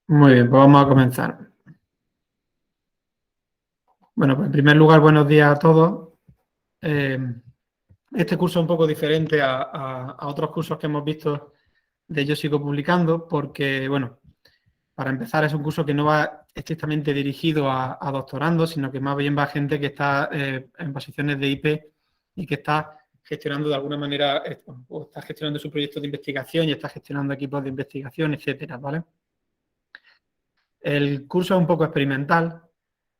Muy bien, pues vamos a comenzar. Bueno, pues en primer lugar, buenos días a todos. Este curso es un poco diferente a otros cursos que hemos visto de Yo Sigo Publicando, porque, bueno, para empezar es un curso que no va estrictamente dirigido a doctorandos, sino que más bien va a gente que está en posiciones de IP y que está gestionando de alguna manera, o está gestionando su proyecto de investigación y está gestionando equipos de investigación, etcétera, ¿vale? El curso es un poco experimental,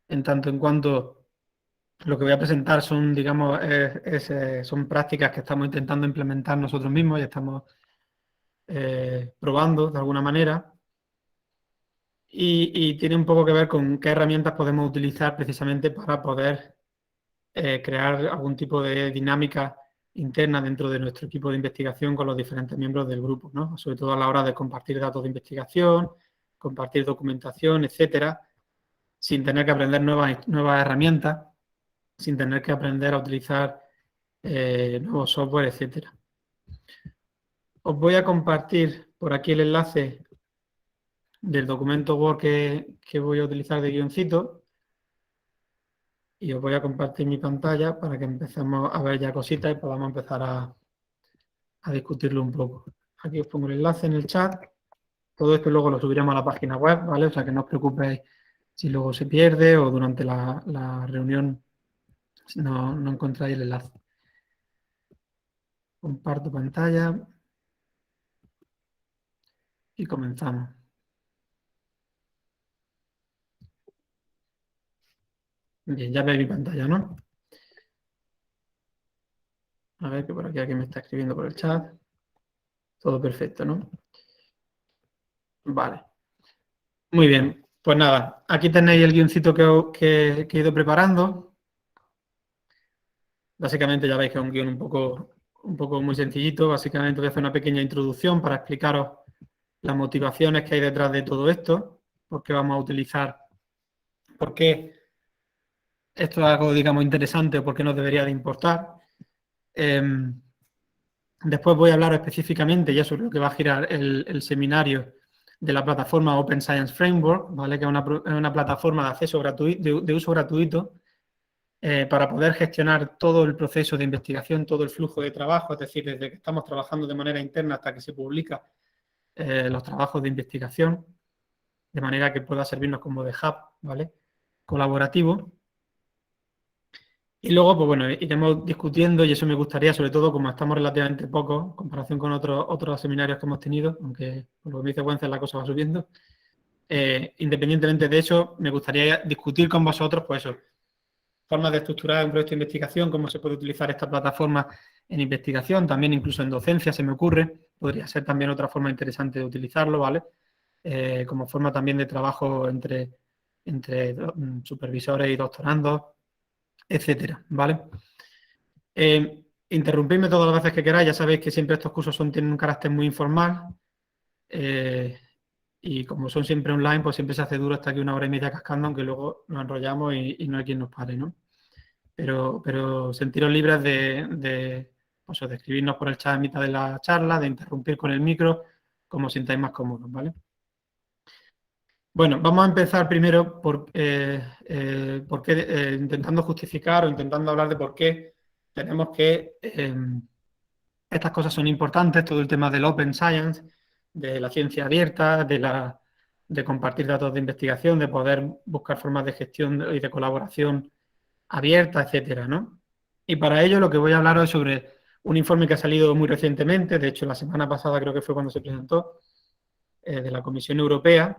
en tanto en cuanto lo que voy a presentar son, digamos, son prácticas que estamos intentando implementar nosotros mismos y estamos probando de alguna manera. Y tiene un poco que ver con qué herramientas podemos utilizar precisamente para poder crear algún tipo de dinámica interna dentro de nuestro equipo de investigación con los diferentes miembros del grupo, ¿no? Sobre todo a la hora de compartir datos de investigación, compartir documentación, etcétera, sin tener que aprender nuevas herramientas, sin tener que aprender a utilizar nuevos software, etcétera. Os voy a compartir por aquí el enlace del documento Word que voy a utilizar de guioncito y os voy a compartir mi pantalla para que empecemos a ver ya cositas y podamos empezar a discutirlo un poco. Aquí os pongo el enlace en el chat. Todo esto luego lo subiremos a la página web, ¿vale? O sea que no os preocupéis si luego se pierde o durante la reunión no encontráis el enlace. Comparto pantalla y comenzamos. Bien, ya veis mi pantalla, ¿no? A ver, que por aquí alguien me está escribiendo por el chat. Todo perfecto, ¿no? Vale. Muy bien. Pues nada, aquí tenéis el guioncito que he ido preparando. Básicamente ya veis que es un guión un poco muy sencillito. Básicamente voy a hacer una pequeña introducción para explicaros las motivaciones que hay detrás de todo esto, por qué vamos a utilizar, por qué esto es algo, digamos, interesante o por qué nos debería de importar. Después voy a hablar específicamente ya sobre lo que va a girar el seminario de la plataforma Open Science Framework, ¿vale? Que es una plataforma de acceso gratuito, de uso gratuito para poder gestionar todo el proceso de investigación, todo el flujo de trabajo, es decir, desde que estamos trabajando de manera interna hasta que se publica los trabajos de investigación, de manera que pueda servirnos como de hub, ¿vale? Colaborativo. Y luego, pues bueno, iremos discutiendo, y eso me gustaría, sobre todo como estamos relativamente pocos en comparación con otros seminarios que hemos tenido, aunque por lo que me dice Wences la cosa va subiendo. Independientemente de eso, me gustaría discutir con vosotros, pues eso, formas de estructurar un proyecto de investigación, cómo se puede utilizar esta plataforma en investigación, también incluso en docencia se me ocurre, podría ser también otra forma interesante de utilizarlo, ¿vale? Como forma también de trabajo entre supervisores y doctorandos, etcétera, ¿vale? Interrumpidme todas las veces que queráis, ya sabéis que siempre estos cursos tienen un carácter muy informal y como son siempre online, pues siempre se hace duro hasta aquí 1 hora y media cascando, aunque luego nos enrollamos y no hay quien nos pare, ¿no? Pero sentiros libres pues, de escribirnos por el chat en mitad de la charla, de interrumpir con el micro, como os sintáis más cómodos, ¿vale? Bueno, vamos a empezar primero intentando justificar o intentando hablar de por qué tenemos que estas cosas son importantes, todo el tema del open science, de la ciencia abierta, de compartir datos de investigación, de poder buscar formas de gestión y de colaboración abierta, etcétera, ¿no? Y para ello lo que voy a hablar hoy es sobre un informe que ha salido muy recientemente, de hecho la semana pasada creo que fue cuando se presentó, de la Comisión Europea,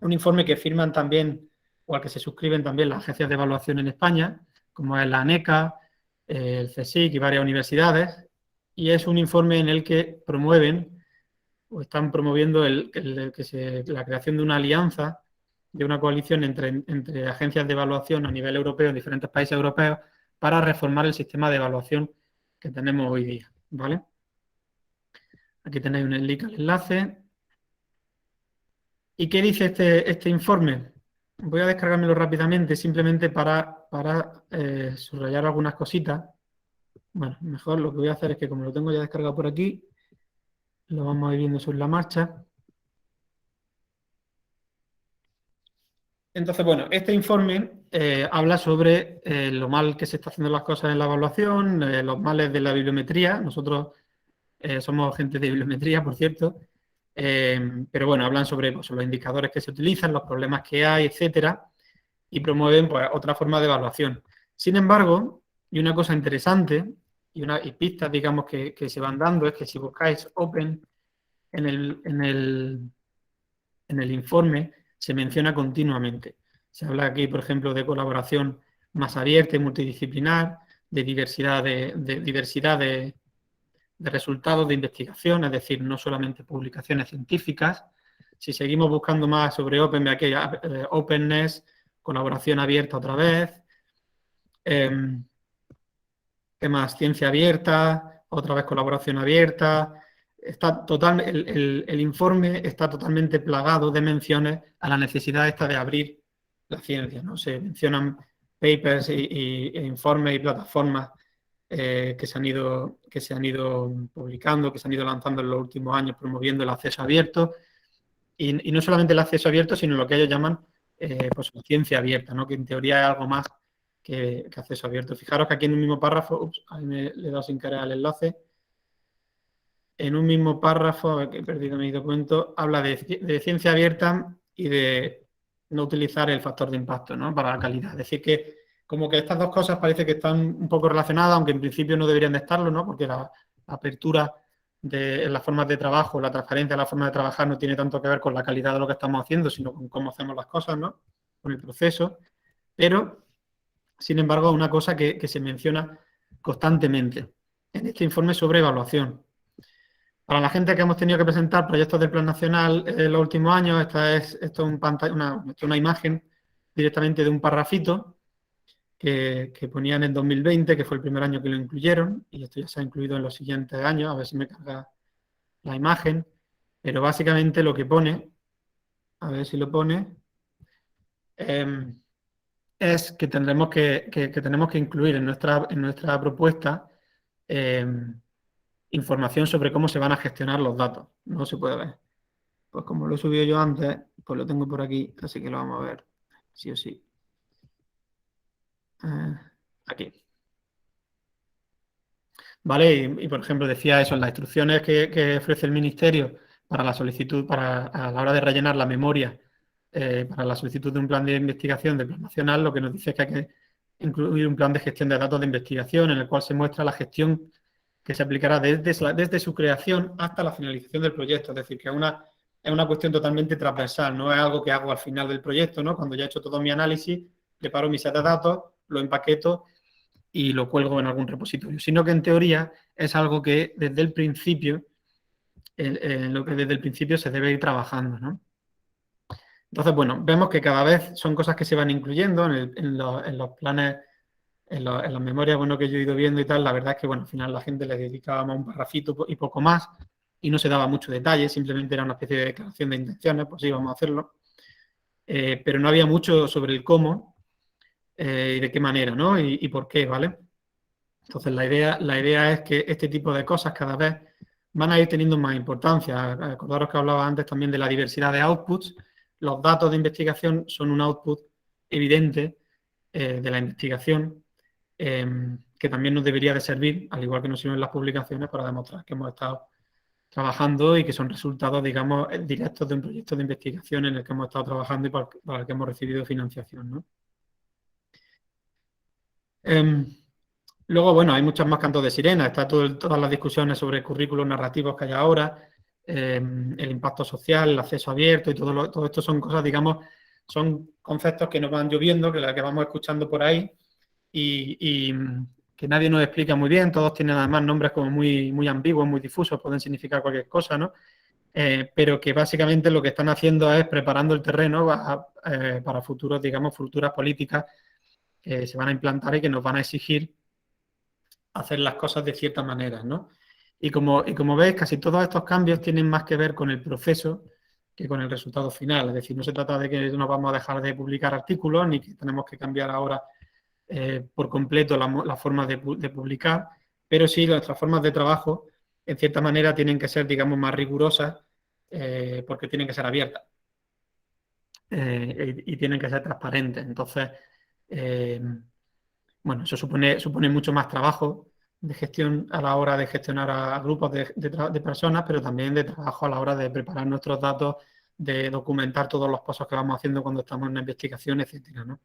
un informe que firman también, o al que se suscriben también las agencias de evaluación en España, como es la ANECA, el CSIC y varias universidades, y es un informe en el que promueven o están promoviendo la creación de una alianza, de una coalición entre agencias de evaluación a nivel europeo en diferentes países europeos para reformar el sistema de evaluación que tenemos hoy día, ¿vale? Aquí tenéis un link al enlace. ¿Y qué dice este informe? Voy a descargármelo rápidamente, simplemente para subrayar algunas cositas. Bueno, mejor lo que voy a hacer es que como lo tengo ya descargado por aquí, lo vamos a ir viendo sobre la marcha. Entonces, bueno, este informe habla sobre lo mal que se está haciendo las cosas en la evaluación, los males de la bibliometría. Nosotros somos gente de bibliometría, por cierto, pero bueno, hablan sobre pues, los indicadores que se utilizan, los problemas que hay, etcétera, y promueven pues, otra forma de evaluación. Sin embargo, y una cosa interesante y pistas, digamos, que se van dando es que si buscáis Open en el informe, se menciona continuamente. Se habla aquí, por ejemplo, de colaboración más abierta y multidisciplinar, de diversidad de resultados de investigación, es decir, no solamente publicaciones científicas. Si seguimos buscando más sobre Open, aquí openness, colaboración abierta otra vez, eh, ¿qué más? Ciencia abierta, otra vez colaboración abierta. Está total, el informe está totalmente plagado de menciones a la necesidad esta de abrir la ciencia, ¿no? Se mencionan papers e informes y plataformas que se han ido publicando, que se han ido lanzando en los últimos años promoviendo el acceso abierto y no solamente el acceso abierto, sino lo que ellos llaman pues, ciencia abierta, ¿no? Que en teoría es algo más que acceso abierto. Fijaros que aquí en un mismo párrafo, ahí le he dado sin querer al enlace, en un mismo párrafo, a ver que he perdido mi documento, habla de ciencia abierta y de no utilizar el factor de impacto, ¿no? Para la calidad. Es decir, que como que estas dos cosas parece que están un poco relacionadas, aunque en principio no deberían de estarlo, ¿no? Porque la apertura de las formas de trabajo, la transparencia de la forma de trabajar no tiene tanto que ver con la calidad de lo que estamos haciendo, sino con cómo hacemos las cosas, ¿no? Con el proceso. Pero, sin embargo, una cosa que se menciona constantemente en este informe sobre evaluación. Para la gente que hemos tenido que presentar proyectos del Plan Nacional en los últimos años, esto es una imagen directamente de un parrafito que ponían en 2020, que fue el primer año que lo incluyeron, y esto ya se ha incluido en los siguientes años, a ver si me carga la imagen, pero básicamente lo que pone, a ver si lo pone, eh, es que tendremos que tenemos que incluir en nuestra propuesta eh, información sobre cómo se van a gestionar los datos. No se puede ver. Pues como lo he subido yo antes, pues lo tengo por aquí, así que lo vamos a ver, sí o sí. Eh, aquí. ¿Vale? Por ejemplo, decía eso, en las instrucciones que ofrece el Ministerio para la solicitud, a la hora de rellenar la memoria para la solicitud de un plan de investigación del Plan Nacional, lo que nos dice es que hay que incluir un plan de gestión de datos de investigación en el cual se muestra la gestión que se aplicará desde su creación hasta la finalización del proyecto. Es decir, que es una cuestión totalmente transversal, no es algo que hago al final del proyecto, ¿no? Cuando ya he hecho todo mi análisis, preparo mi set de datos, lo empaqueto y lo cuelgo en algún repositorio, sino que en teoría es algo que desde el principio, en lo que desde el principio se debe ir trabajando, ¿no? Entonces, bueno, vemos que cada vez son cosas que se van incluyendo en los planes, en las memorias, bueno, que yo he ido viendo y tal. La verdad es que, bueno, al final la gente le dedicaba más un parrafito y poco más y no se daba mucho detalle, simplemente era una especie de declaración de intenciones, pues sí, vamos a hacerlo. Pero no había mucho sobre el cómo y de qué manera, ¿no? Y por qué, ¿vale? Entonces, la idea es que este tipo de cosas cada vez van a ir teniendo más importancia. Acordaros que hablaba antes también de la diversidad de outputs. Los datos de investigación son un output evidente de la investigación que también nos debería de servir, al igual que nos sirven las publicaciones, para demostrar que hemos estado trabajando y que son resultados, digamos, directos de un proyecto de investigación en el que hemos estado trabajando y para el que hemos recibido financiación, ¿no? Em, Luego, bueno, hay muchos más cantos de sirena. Está todas las discusiones sobre currículos narrativos que hay ahora, el impacto social, el acceso abierto y todo esto son cosas, digamos, son conceptos que nos van lloviendo, que vamos escuchando por ahí y que nadie nos explica muy bien. Todos tienen además nombres como muy ambiguos, muy difusos, pueden significar cualquier cosa, ¿no? Pero que básicamente lo que están haciendo es preparando el terreno para futuros, digamos, futuras políticas que se van a implantar y que nos van a exigir hacer las cosas de cierta manera, ¿no? Y como veis, casi todos estos cambios tienen más que ver con el proceso que con el resultado final. Es decir, no se trata de que no vamos a dejar de publicar artículos ni que tenemos que cambiar ahora por completo la forma de publicar, pero sí nuestras formas de trabajo, en cierta manera, tienen que ser, digamos, más rigurosas porque tienen que ser abiertas. y tienen que ser transparentes. Entonces, eh, bueno, eso supone mucho más trabajo de gestión a la hora de gestionar a grupos de personas, pero también de trabajo a la hora de preparar nuestros datos, de documentar todos los pasos que vamos haciendo cuando estamos en una investigación, etcétera, ¿no?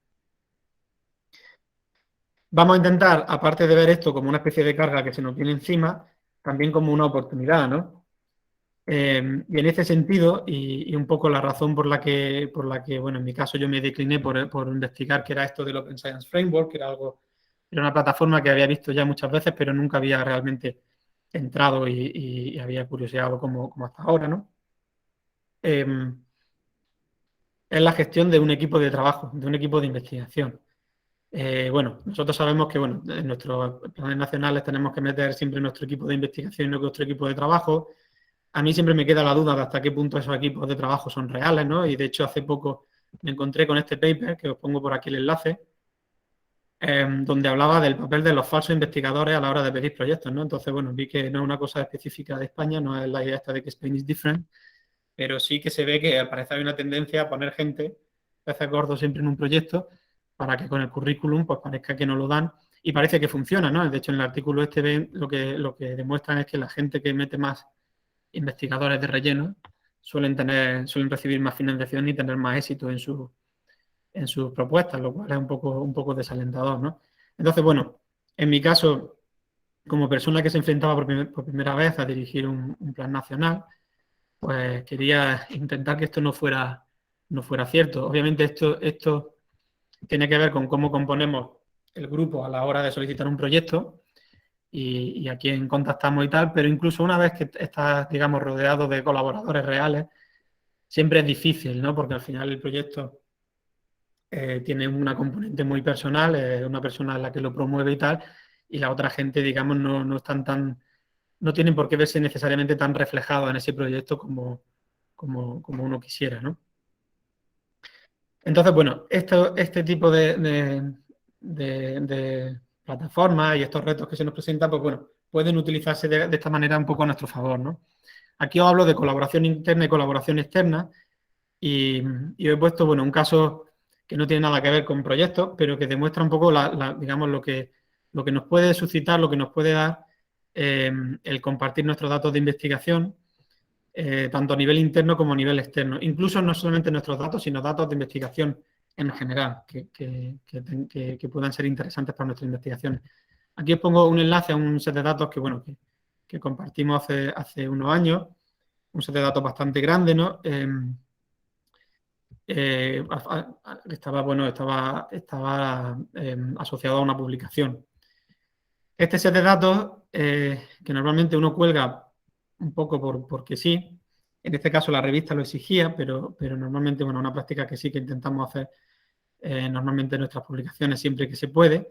Vamos a intentar, aparte de ver esto como una especie de carga que se nos viene encima, también como una oportunidad, ¿no? Y en ese sentido, y un poco la razón por la que, bueno, en mi caso yo me decliné por investigar qué era esto del Open Science Framework, que era una plataforma que había visto ya muchas veces, pero nunca había realmente entrado y había curioseado como hasta ahora, ¿no? Eh, es la gestión de un equipo de trabajo, de un equipo de investigación. Bueno, nosotros sabemos que bueno, en nuestros planes nacionales tenemos que meter siempre nuestro equipo de investigación y nuestro equipo de trabajo. A mí siempre me queda la duda de hasta qué punto esos equipos de trabajo son reales, ¿no? Y de hecho hace poco me encontré con este paper, que os pongo por aquí el enlace, donde hablaba del papel de los falsos investigadores a la hora de pedir proyectos, ¿no? Entonces, bueno, vi que no es una cosa específica de España, no es la idea esta de que Spain is different, pero sí que se ve que al parecer hay una tendencia a poner gente, peces gordos siempre en un proyecto, para que con el currículum pues parezca que no lo dan y parece que funciona, ¿no? De hecho, en el artículo este ven lo que demuestran es que la gente que mete más investigadores de relleno suelen recibir más financiación y tener más éxito en sus propuestas, lo cual es un poco desalentador, ¿no? Entonces, bueno, en mi caso, como persona que se enfrentaba por primera vez a dirigir un plan nacional, pues quería intentar que esto no fuera cierto. Obviamente esto tiene que ver con cómo componemos el grupo a la hora de solicitar un proyecto y a quién contactamos y tal, pero incluso una vez que estás, digamos, rodeado de colaboradores reales, siempre es difícil, ¿no? Porque al final el proyecto tiene una componente muy personal, una persona la que lo promueve y tal, y la otra gente, digamos, no están no tienen por qué verse necesariamente tan reflejados en ese proyecto como uno quisiera, ¿no? Entonces, bueno, este tipo de plataformas y estos retos que se nos presentan, pues bueno, pueden utilizarse de esta manera un poco a nuestro favor, ¿no? Aquí os hablo de colaboración interna y colaboración externa y, y os he puesto, bueno, un caso que no tiene nada que ver con proyectos, pero que demuestra un poco, digamos, lo que nos puede suscitar, lo que nos puede dar el compartir nuestros datos de investigación tanto a nivel interno como a nivel externo. Incluso no solamente nuestros datos, sino datos de investigación en general, que puedan ser interesantes para nuestras investigaciones. Aquí os pongo un enlace a un set de datos que compartimos hace unos años, un set de datos bastante grande, ¿no? Estaba asociado a una publicación. Este set de datos, que normalmente uno cuelga un poco porque sí, en este caso la revista lo exigía, pero normalmente, bueno, una práctica que sí que intentamos hacer normalmente en nuestras publicaciones siempre que se puede,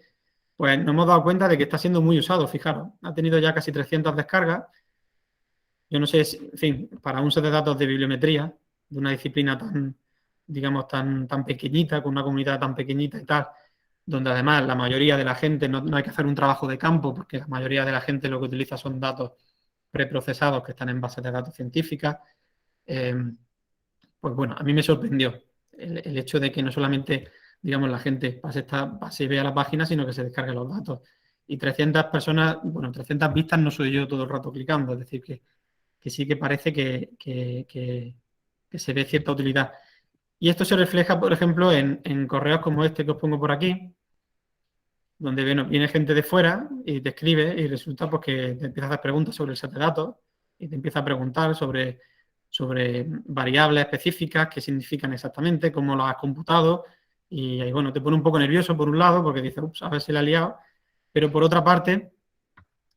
pues nos hemos dado cuenta de que está siendo muy usado, fijaros, ha tenido ya casi 300 descargas. Yo no sé, en fin, para un set de datos de bibliometría, de una disciplina tan, digamos, tan pequeñita, con una comunidad tan pequeñita y tal, donde además la mayoría de la gente no hay que hacer un trabajo de campo, porque la mayoría de la gente lo que utiliza son datos preprocesados que están en bases de datos científicas, eh, pues bueno, a mí me sorprendió el hecho de que no solamente, digamos, la gente pase y vea la página, sino que se descargue los datos. Y 300 personas, bueno, 300 vistas no soy yo todo el rato clicando, es decir, que sí que parece que se ve cierta utilidad. Y esto se refleja, por ejemplo, en correos como este que os pongo por aquí, donde viene gente de fuera y te escribe y resulta pues, que te empieza a hacer preguntas sobre el set de datos y te empieza a preguntar sobre variables específicas, qué significan exactamente, cómo lo has computado y ahí, bueno, te pone un poco nervioso por un lado porque dices, ups, a ver si la he liado, pero por otra parte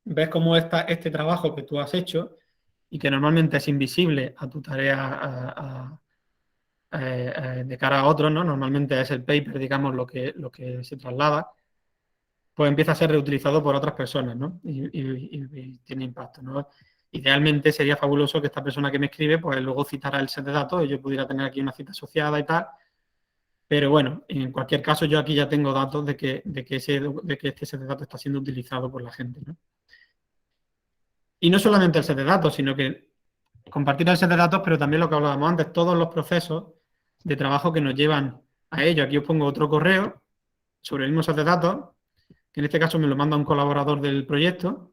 ves cómo este trabajo que tú has hecho y que normalmente es invisible a tu tarea de cara a otros, ¿no? Normalmente es el paper, digamos, lo que se traslada, pues empieza a ser reutilizado por otras personas, ¿no? Y tiene impacto, ¿no? Idealmente sería fabuloso que esta persona que me escribe, pues luego citara el set de datos y yo pudiera tener aquí una cita asociada y tal. Pero bueno, en cualquier caso, yo aquí ya tengo datos de que este set de datos está siendo utilizado por la gente, ¿no? Y no solamente el set de datos, sino que compartir el set de datos, pero también lo que hablábamos antes, todos los procesos de trabajo que nos llevan a ello. Aquí os pongo otro correo sobre el mismo set de datos, que en este caso me lo manda un colaborador del proyecto,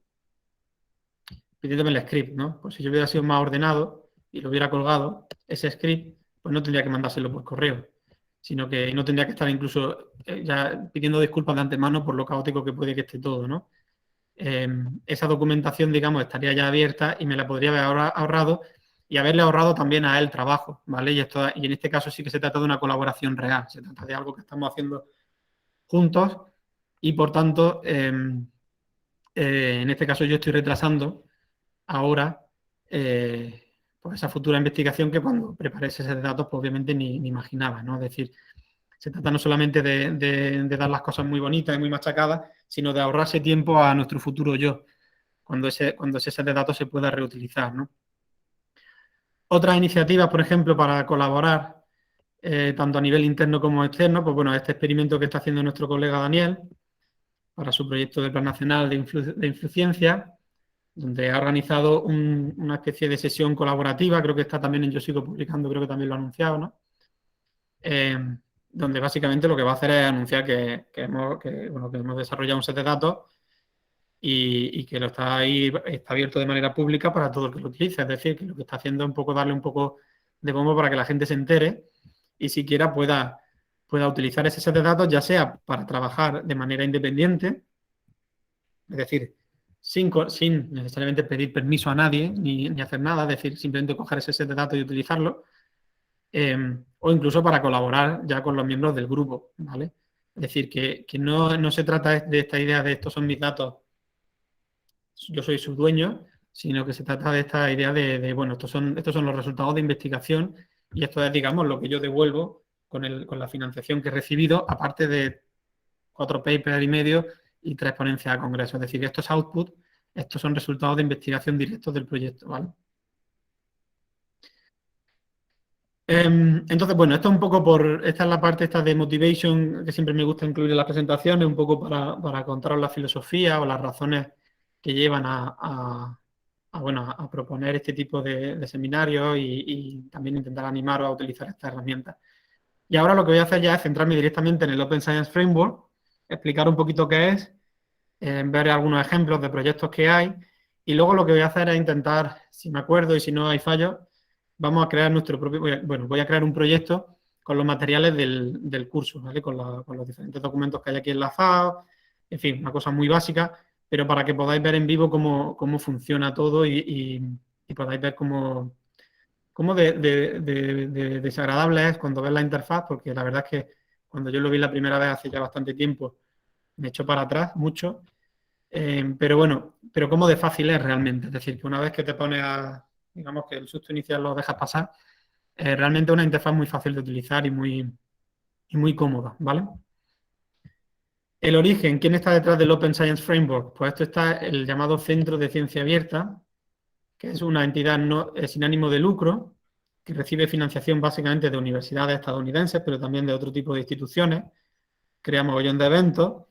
pidiéndome el script, ¿no? Pues si yo hubiera sido más ordenado y lo hubiera colgado, ese script, pues no tendría que mandárselo por correo, sino que no tendría que estar incluso ya pidiendo disculpas de antemano por lo caótico que puede que esté todo, ¿no? Esa documentación, digamos, estaría ya abierta y me la podría haber ahorrado y haberle ahorrado también a él trabajo, ¿vale? Y en este caso sí que se trata de una colaboración real, se trata de algo que estamos haciendo juntos y, por tanto, en este caso yo estoy retrasando ahora pues esa futura investigación que cuando preparé ese set de datos pues obviamente ni imaginaba, ¿no? Es decir, se trata no solamente de dar las cosas muy bonitas y muy machacadas, sino de ahorrarse tiempo a nuestro futuro yo, cuando ese set de datos se pueda reutilizar, ¿no? Otras iniciativas, por ejemplo, para colaborar tanto a nivel interno como externo, pues bueno, este experimento que está haciendo nuestro colega Daniel para su proyecto de Plan Nacional de Influciencia, donde ha organizado una especie de sesión colaborativa, creo que está también en Yo Sigo Publicando, creo que también lo ha anunciado, ¿no? Donde básicamente lo que va a hacer es anunciar bueno, que hemos desarrollado un set de datos y que lo está ahí, está abierto de manera pública para todo el que lo utilice. Es decir, que lo que está haciendo es un poco darle un poco de bombo para que la gente se entere y siquiera pueda utilizar ese set de datos, ya sea para trabajar de manera independiente, es decir, sin necesariamente pedir permiso a nadie ni hacer nada, es decir, simplemente coger ese set de datos y utilizarlo, o incluso para colaborar ya con los miembros del grupo, ¿vale? Es decir, que no se trata de esta idea de estos son mis datos, yo soy su dueño, sino que se trata de esta idea bueno, estos son los resultados de investigación y esto es, digamos, lo que yo devuelvo con la financiación que he recibido, aparte de 4 papers y medio y 3 ponencias a congreso. Es decir, estos outputs, estos son resultados de investigación directos del proyecto, ¿vale? Entonces, bueno, esto es un poco esta es la parte esta de motivation que siempre me gusta incluir en las presentaciones, un poco para contaros la filosofía o las razones que llevan bueno, a proponer este tipo de seminarios y también intentar animaros a utilizar esta herramienta. Y ahora lo que voy a hacer ya es centrarme directamente en el Open Science Framework, explicar un poquito qué es, ver algunos ejemplos de proyectos que hay y luego lo que voy a hacer es intentar, si me acuerdo y si no hay fallos, vamos a crear nuestro propio, voy a crear un proyecto con los materiales del curso, ¿vale? Con los diferentes documentos que hay aquí enlazados, en fin, una cosa muy básica, pero para que podáis ver en vivo cómo funciona todo y podáis ver cómo de desagradable es cuando ves la interfaz, porque la verdad es que cuando yo lo vi la primera vez hace ya bastante tiempo, me echó para atrás mucho, pero bueno, pero cómo de fácil es realmente, es decir, que una vez que te pones digamos que el susto inicial lo dejas pasar, realmente es una interfaz muy fácil de utilizar y muy cómoda, ¿vale? El origen, ¿quién está detrás del Open Science Framework? Pues esto está el llamado Centro de Ciencia Abierta, que es una entidad sin ánimo de lucro, que recibe financiación básicamente de universidades estadounidenses, pero también de otro tipo de instituciones, crea mogollón de eventos,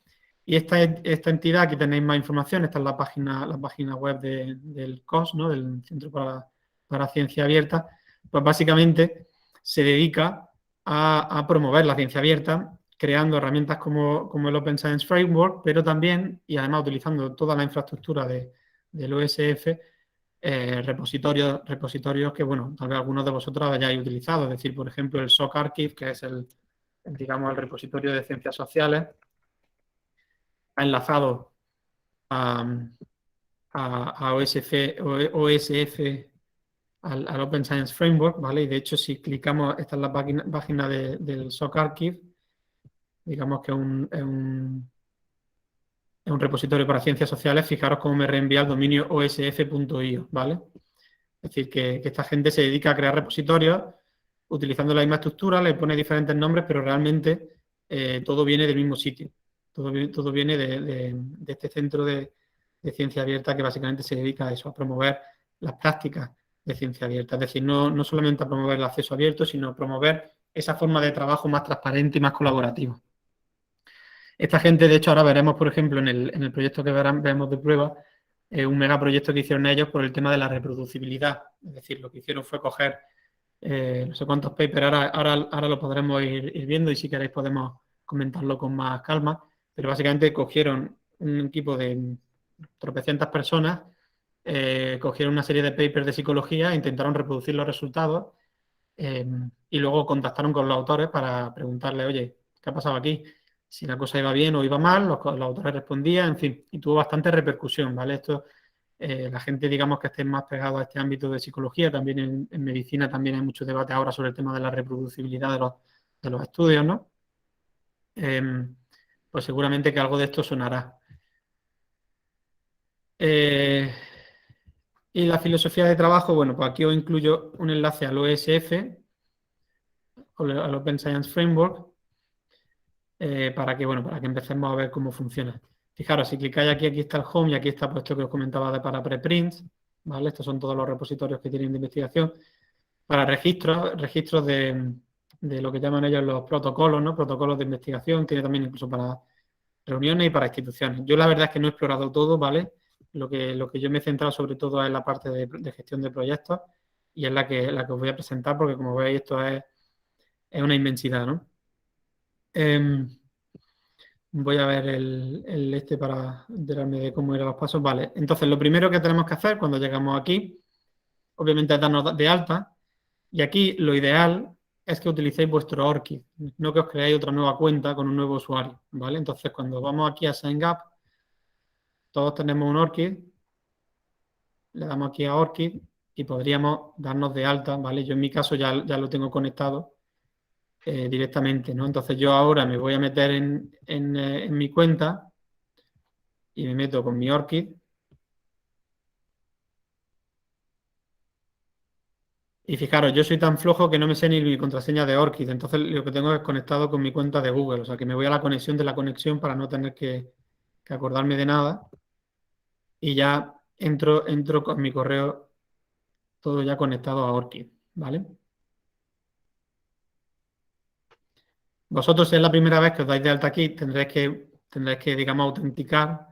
y esta entidad, aquí tenéis más información, esta es la página web del COS, ¿no? Del Centro para Ciencia Abierta, pues básicamente se dedica a promover la ciencia abierta, creando herramientas como el Open Science Framework, pero también, y además utilizando toda la infraestructura del OSF, repositorios que, bueno, tal vez algunos de vosotros hayáis utilizado, es decir, por ejemplo, el SOC Archive, que es digamos, el repositorio de ciencias sociales, ha enlazado a OSF al Open Science Framework, ¿vale? Y de hecho, si clicamos, esta es la página del SOC Archive, digamos que es un repositorio para ciencias sociales, fijaros cómo me reenvía al dominio osf.io, ¿vale? Es decir, que esta gente se dedica a crear repositorios utilizando la misma estructura, le pone diferentes nombres, pero realmente todo viene del mismo sitio. Todo viene de este centro de ciencia abierta que básicamente se dedica a eso, a promover las prácticas de ciencia abierta. Es decir, no solamente a promover el acceso abierto, sino a promover esa forma de trabajo más transparente y más colaborativa. Esta gente, de hecho, ahora veremos, por ejemplo, en el proyecto que vemos de prueba, un megaproyecto que hicieron ellos por el tema de la reproducibilidad. Es decir, lo que hicieron fue coger no sé cuántos papers, ahora lo podremos ir viendo y si queréis podemos comentarlo con más calma, pero básicamente cogieron un equipo de tropecientas personas, cogieron una serie de papers de psicología, intentaron reproducir los resultados eh, y luego contactaron con los autores para preguntarle, oye, ¿qué ha pasado aquí? Si la cosa iba bien o iba mal, los autores respondían, en fin, y tuvo bastante repercusión, ¿vale? Esto, la gente, digamos, que esté más pegado a este ámbito de psicología, también en medicina también hay mucho debate ahora sobre el tema de la reproducibilidad de los estudios, ¿no? Pues seguramente que algo de esto sonará. Eh, y la filosofía de trabajo, bueno, pues aquí os incluyo un enlace al OSF, al Open Science Framework, para que empecemos a ver cómo funciona. Fijaros, si clicáis aquí, aquí está el home y aquí está puesto que os comentaba para preprints, ¿vale? Estos son todos los repositorios que tienen de investigación. Para registros de lo que llaman ellos los protocolos, ¿no? Protocolos de investigación, tiene también incluso para reuniones y para instituciones. Yo la verdad es que no he explorado todo, ¿vale? Lo que yo me he centrado sobre todo es en la parte de gestión de proyectos y es la que os voy a presentar porque como veis esto es una inmensidad, ¿no? Voy a ver el este para enterarme de cómo eran los pasos. Vale, entonces lo primero que tenemos que hacer cuando llegamos aquí, obviamente es darnos de alta. Y aquí lo ideal es que utilicéis vuestro ORCID, no que os creáis otra nueva cuenta con un nuevo usuario, ¿vale? Entonces cuando vamos aquí a Sign Up, todos tenemos un ORCID, le damos aquí a ORCID y podríamos darnos de alta, ¿vale? Yo en mi caso ya lo tengo conectado directamente, ¿no? Entonces yo ahora me voy a meter en mi cuenta y me meto con mi ORCID. Y fijaros, yo soy tan flojo que no me sé ni mi contraseña de ORCID, entonces lo que tengo es conectado con mi cuenta de Google, o sea que me voy a la conexión de la conexión para no tener que acordarme de nada y ya entro con mi correo todo ya conectado a ORCID, ¿vale? Vosotros, si es la primera vez que os dais de alta aquí, tendréis que digamos, autenticar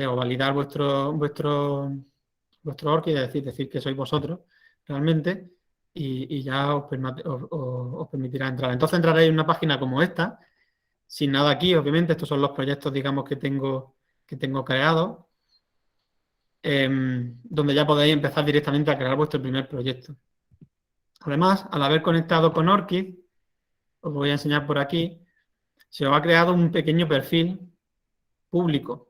o validar vuestro ORCID, es decir que sois vosotros realmente, y ya os permitirá entrar. Entonces entraréis en una página como esta, sin nada aquí, obviamente, estos son los proyectos, digamos, que tengo creados, donde ya podéis empezar directamente a crear vuestro primer proyecto. Además, al haber conectado con ORCID, os voy a enseñar por aquí, se os ha creado un pequeño perfil público,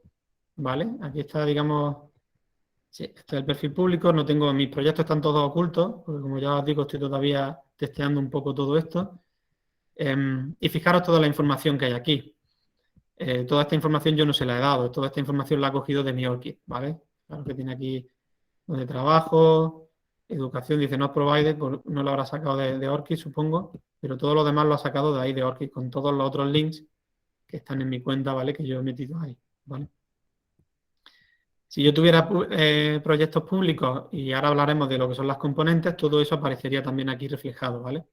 ¿vale? Aquí está, digamos, sí, este es el perfil público, no tengo, mis proyectos están todos ocultos, porque como ya os digo, estoy todavía testeando un poco todo esto. Y fijaros toda la información que hay aquí. Toda esta información yo no se la he dado, toda esta información la he cogido de mi ORCID, ¿vale? Claro que tiene aquí donde trabajo, educación, dice no provider, pues no lo habrá sacado de ORCID, supongo, pero todo lo demás lo ha sacado de ahí de ORCID, con todos los otros links que están en mi cuenta, ¿vale? Que yo he metido ahí, ¿vale? Si yo tuviera proyectos públicos, y ahora hablaremos de lo que son las componentes, todo eso aparecería también aquí reflejado, ¿vale?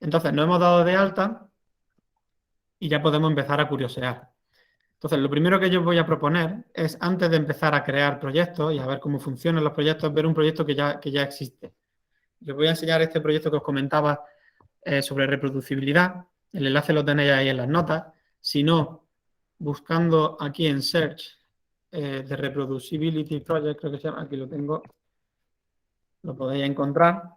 Entonces, nos hemos dado de alta y ya podemos empezar a curiosear. Entonces, lo primero que yo os voy a proponer es, antes de empezar a crear proyectos y a ver cómo funcionan los proyectos, ver un proyecto que ya existe. Yo os voy a enseñar este proyecto que os comentaba sobre reproducibilidad. El enlace lo tenéis ahí en las notas. Si no, buscando aquí en Search de Reproducibility Project, creo que se llama, aquí lo tengo, lo podéis encontrar.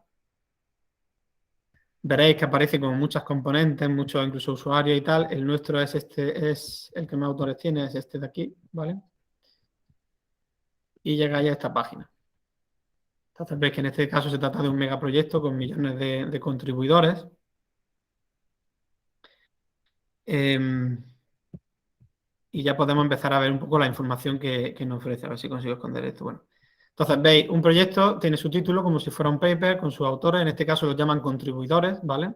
Veréis que aparece con muchas componentes, muchos incluso usuarios y tal. El nuestro es es el que más autores tiene, es este de aquí, ¿vale? Y llegáis a esta página. Entonces veis que en este caso se trata de un megaproyecto con millones de contribuidores. Y ya podemos empezar a ver un poco la información que nos ofrece. A ver si consigo esconder esto. Bueno, entonces veis, un proyecto tiene su título como si fuera un paper con sus autores. En este caso los llaman contribuidores, ¿vale?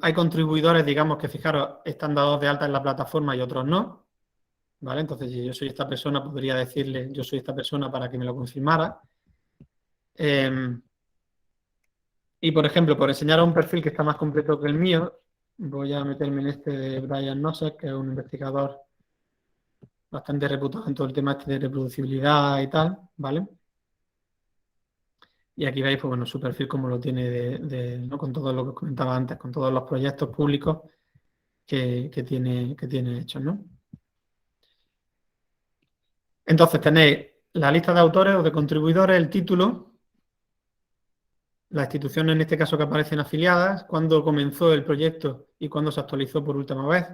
Hay contribuidores, digamos, que fijaros, están dados de alta en la plataforma y otros no, ¿vale? Entonces, si yo soy esta persona, podría decirle, yo soy esta persona para que me lo confirmara. Y, por ejemplo, por enseñaros un perfil que está más completo que el mío, voy a meterme en este de Brian Nosek, que es un investigador bastante reputado en todo el tema este de reproducibilidad y tal, ¿vale? Y aquí veis, pues bueno, su perfil como lo tiene ¿no? Con todo lo que os comentaba antes, con todos los proyectos públicos que tiene hechos, ¿no? Entonces tenéis la lista de autores o de contribuidores, el título, las instituciones en este caso que aparecen afiliadas, cuándo comenzó el proyecto y cuándo se actualizó por última vez.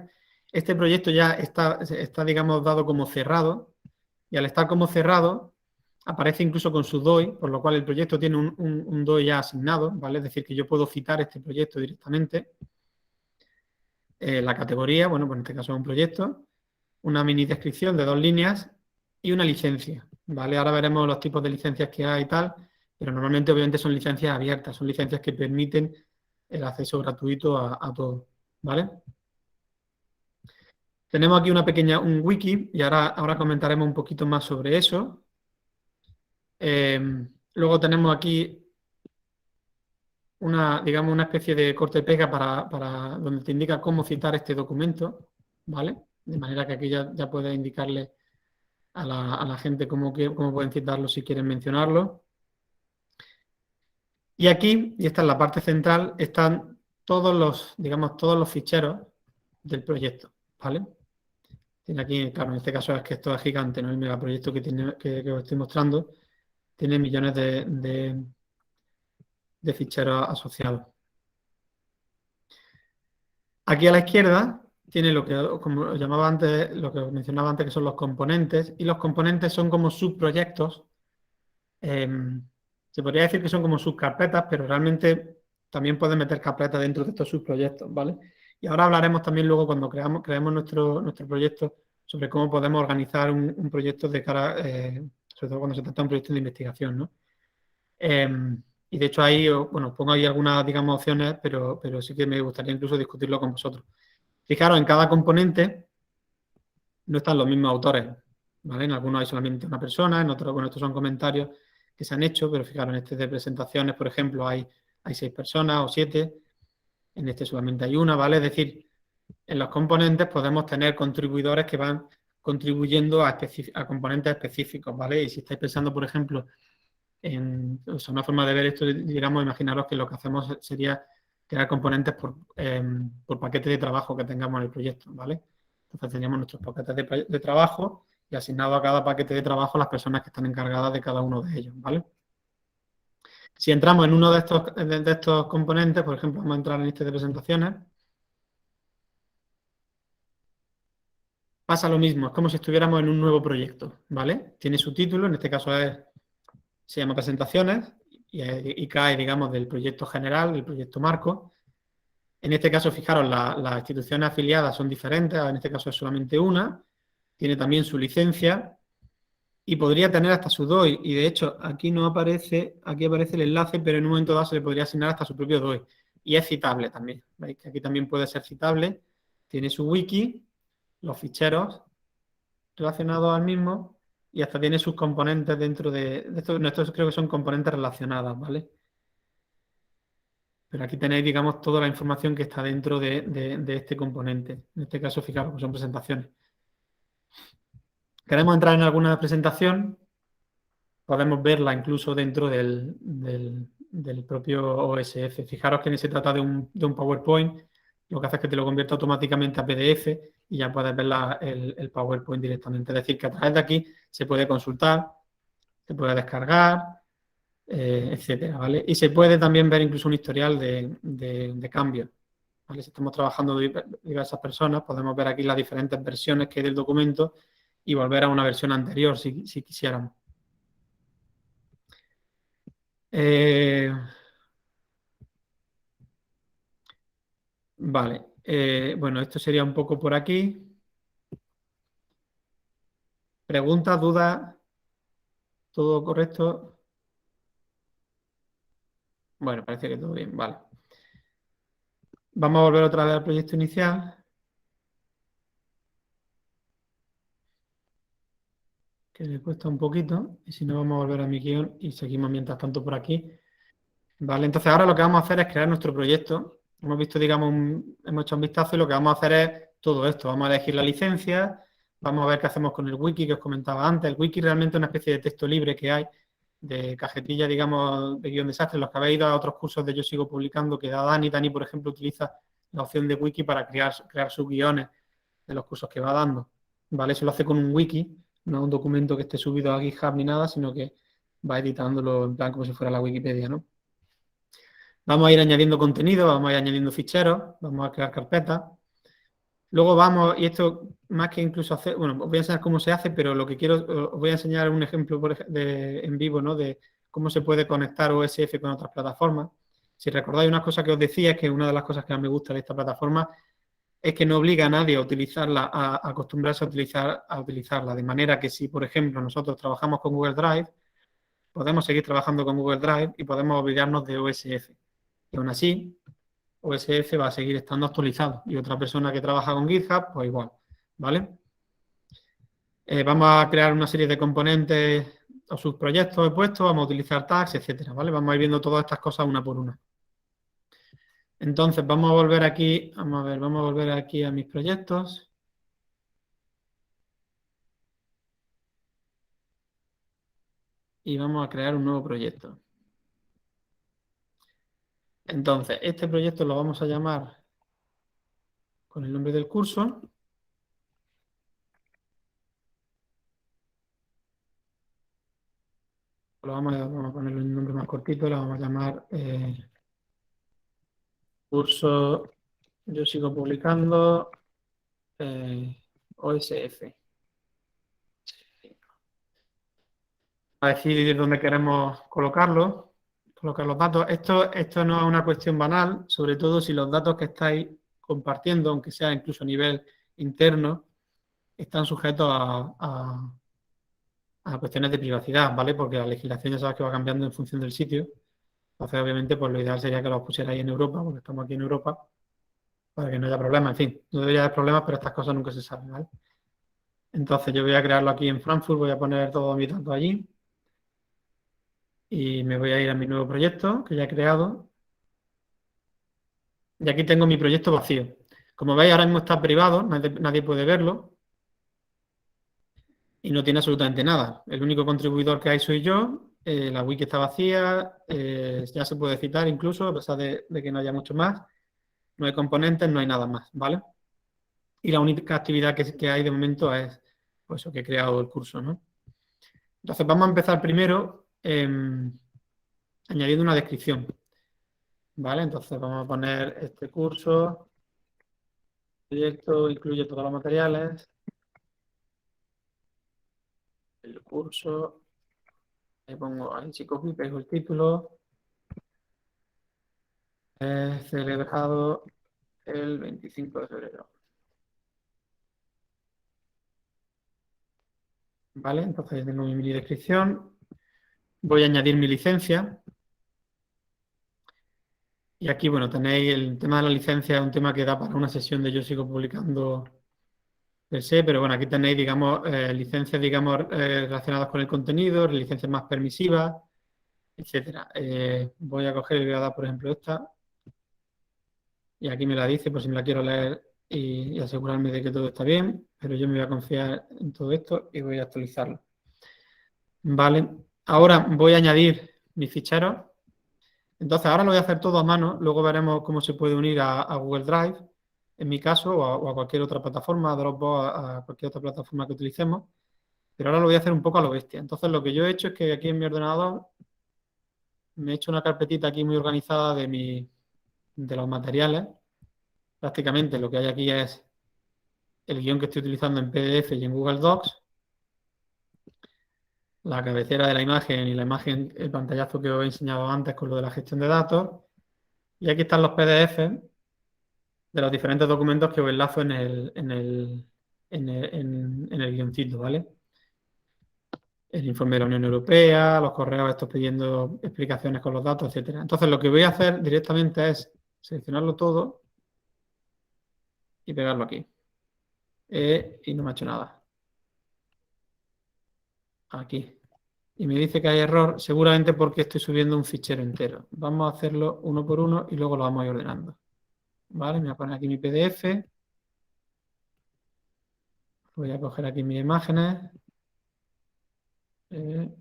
Este proyecto ya está, digamos, dado como cerrado, y al estar como cerrado, aparece incluso con su DOI, por lo cual el proyecto tiene un DOI ya asignado, ¿vale? Es decir, que yo puedo citar este proyecto directamente. La categoría, bueno, pues en este caso es un proyecto, una mini descripción de 2 líneas y una licencia, ¿vale? Ahora veremos los tipos de licencias que hay y tal, pero normalmente obviamente son licencias abiertas, son licencias que permiten el acceso gratuito a todo, ¿vale? Tenemos aquí un wiki y ahora comentaremos un poquito más sobre eso. Luego tenemos aquí digamos, una especie de corte-pega para donde te indica cómo citar este documento, ¿vale? De manera que aquí ya puedes indicarle a la gente cómo pueden citarlo si quieren mencionarlo. Y aquí, y esta es la parte central, están digamos, todos los ficheros del proyecto, ¿vale? Tiene aquí, claro, en este caso es que esto es gigante, ¿no? El megaproyecto que os estoy mostrando tiene millones de ficheros asociados. Aquí a la izquierda tiene lo que, como os llamaba antes, lo que os mencionaba antes, que son los componentes, y los componentes son como subproyectos. Se podría decir que son como subcarpetas, pero realmente también pueden meter carpetas dentro de estos subproyectos, ¿vale? Y ahora hablaremos también luego cuando creemos nuestro proyecto sobre cómo podemos organizar un proyecto de cara, sobre todo cuando se trata de un proyecto de investigación, ¿no? Y de hecho ahí, bueno, pongo ahí algunas, digamos, opciones, pero sí que me gustaría incluso discutirlo con vosotros. Fijaros, en cada componente no están los mismos autores, ¿vale? En algunos hay solamente una persona, en otros, bueno, estos son comentarios que se han hecho, pero fijaros, en este de presentaciones, por ejemplo, hay 6 personas o 7, en este solamente hay una, ¿vale? Es decir, en los componentes podemos tener contribuidores que van contribuyendo a componentes específicos, ¿vale? Y si estáis pensando, por ejemplo, o sea, una forma de ver esto, digamos, imaginaros que lo que hacemos sería crear componentes por paquete de trabajo que tengamos en el proyecto, ¿vale? Entonces teníamos nuestros paquetes de trabajo y asignado a cada paquete de trabajo las personas que están encargadas de cada uno de ellos, ¿vale? Si entramos en uno de estos componentes, por ejemplo, vamos a entrar en este de presentaciones, pasa lo mismo, es como si estuviéramos en un nuevo proyecto, ¿vale? Tiene su título, en este caso se llama presentaciones y cae, digamos, del proyecto general, del proyecto marco. En este caso, fijaros, las instituciones afiliadas son diferentes, en este caso es solamente una, tiene también su licencia y podría tener hasta su DOI. Y de hecho, aquí no aparece, aquí aparece el enlace, pero en un momento dado se le podría asignar hasta su propio DOI. Y es citable también. ¿Veis? Que aquí también puede ser citable. Tiene su wiki, los ficheros relacionados al mismo y hasta tiene sus componentes dentro de esto. No, estos creo que son componentes relacionadas, ¿vale? Pero aquí tenéis, digamos, toda la información que está dentro de este componente. En este caso, fijaros, pues son presentaciones. Queremos entrar en alguna presentación, podemos verla incluso dentro del propio OSF. Fijaros que se trata de un PowerPoint, lo que hace es que te lo convierta automáticamente a PDF y ya puedes ver el PowerPoint directamente. Es decir, que a través de aquí se puede consultar, se puede descargar, etcétera, ¿vale? Y se puede también ver incluso un historial de cambios, ¿vale? Si estamos trabajando diversas personas, podemos ver aquí las diferentes versiones que hay del documento y volver a una versión anterior si quisiéramos. Eh, vale, bueno, esto sería un poco por aquí. Preguntas, dudas, ¿todo correcto? Bueno, parece que todo bien, vale. Vamos a volver otra vez al proyecto inicial, que le cuesta un poquito, y si no vamos a volver a mi guión y seguimos mientras tanto por aquí. Vale, entonces ahora lo que vamos a hacer es crear nuestro proyecto. Hemos visto, digamos, hemos hecho un vistazo y lo que vamos a hacer es todo esto. Vamos a elegir la licencia, vamos a ver qué hacemos con el wiki que os comentaba antes. El wiki realmente es una especie de texto libre que hay, de cajetilla, digamos, de guión desastre. Los que habéis ido a otros cursos de Yo Sigo Publicando, que da Dani. Dani, por ejemplo, utiliza la opción de wiki para crear sus guiones de los cursos que va dando. ¿Vale? Eso lo hace con un wiki, no es un documento que esté subido a GitHub ni nada, sino que va editándolo en plan como si fuera la Wikipedia, ¿no? Vamos a ir añadiendo contenido, vamos a ir añadiendo ficheros, vamos a crear carpetas. Luego vamos, y esto más que incluso hacer, bueno, os voy a enseñar cómo se hace, pero lo que quiero, os voy a enseñar un ejemplo en vivo, ¿no? De cómo se puede conectar OSF con otras plataformas. Si recordáis una cosa que os decía, es que una de las cosas que más me gusta de esta plataforma es que no obliga a nadie a utilizarla, a acostumbrarse a utilizarla. De manera que si, por ejemplo, nosotros trabajamos con Google Drive, podemos seguir trabajando con Google Drive y podemos olvidarnos de OSF. Y aún así, OSF va a seguir estando actualizado. Y otra persona que trabaja con GitHub, pues igual, ¿vale? Vamos a crear una serie de componentes o subproyectos he puesto, vamos a utilizar tags, etcétera, ¿vale? Vamos a ir viendo todas estas cosas una por una. Entonces, vamos a volver aquí, vamos a volver aquí a mis proyectos. Y vamos a crear un nuevo proyecto. Entonces, este proyecto lo vamos a llamar con el nombre del curso. Vamos a ponerle un nombre más cortito, lo vamos a llamar curso Yo Sigo Publicando OSF. A decidir dónde queremos colocar los datos. Esto no es una cuestión banal, sobre todo si los datos que estáis compartiendo, aunque sea incluso a nivel interno, están sujetos a cuestiones de privacidad, ¿vale? Porque la legislación ya sabes que va cambiando en función del sitio. Entonces, obviamente, pues lo ideal sería que los pusierais en Europa, porque estamos aquí en Europa, para que no haya problemas. En fin, no debería haber problemas, pero estas cosas nunca se saben, ¿vale? Entonces, yo voy a crearlo aquí en Frankfurt, voy a poner todos mis datos allí. Y me voy a ir a mi nuevo proyecto que ya he creado. Y aquí tengo mi proyecto vacío. Como veis, ahora mismo está privado, nadie puede verlo. Y no tiene absolutamente nada. El único contribuidor que hay soy yo. La wiki está vacía. Ya se puede citar incluso, a pesar de que no haya mucho más. No hay componentes, no hay nada más, ¿vale? Y la única actividad que hay de momento es pues, eso que he creado el curso, ¿no? Entonces vamos a empezar primero añadiendo una descripción. ¿Vale? Entonces vamos a poner este curso. El proyecto incluye todos los materiales. El curso. Le pongo ahí, chicos, y pego el título. Celebrado el 25 de febrero. ¿Vale? Entonces ya tengo mi mini descripción. Voy a añadir mi licencia. Y aquí, bueno, tenéis el tema de la licencia, es un tema que da para una sesión de Yo Sigo Publicando per se, pero bueno, aquí tenéis, digamos, licencias, digamos, relacionadas con el contenido, licencias más permisivas, etcétera. Voy a coger y voy a dar, por ejemplo, esta. Y aquí me la dice por si me la quiero leer y asegurarme de que todo está bien, pero yo me voy a confiar en todo esto y voy a actualizarlo. Vale, ahora voy a añadir mis ficheros. Entonces ahora lo voy a hacer todo a mano, luego veremos cómo se puede unir a Google Drive, en mi caso, o a cualquier otra plataforma, a Dropbox, a cualquier otra plataforma que utilicemos, pero ahora lo voy a hacer un poco a lo bestia. Entonces lo que yo he hecho es que aquí en mi ordenador me he hecho una carpetita aquí muy organizada de los materiales. Prácticamente lo que hay aquí es el guión que estoy utilizando en PDF y en Google Docs, la cabecera de la imagen y la imagen, el pantallazo que os he enseñado antes con lo de la gestión de datos. Y aquí están los PDF de los diferentes documentos que os enlazo en el guioncito, ¿vale? El informe de la Unión Europea, los correos estos pidiendo explicaciones con los datos, etcétera. Entonces lo que voy a hacer directamente es seleccionarlo todo y pegarlo aquí. Y no me ha hecho nada. Aquí. Y me dice que hay error, seguramente porque estoy subiendo un fichero entero. Vamos a hacerlo uno por uno y luego lo vamos a ir ordenando. ¿Vale? Me voy a poner aquí mi PDF. Voy a coger aquí mis imágenes. Voy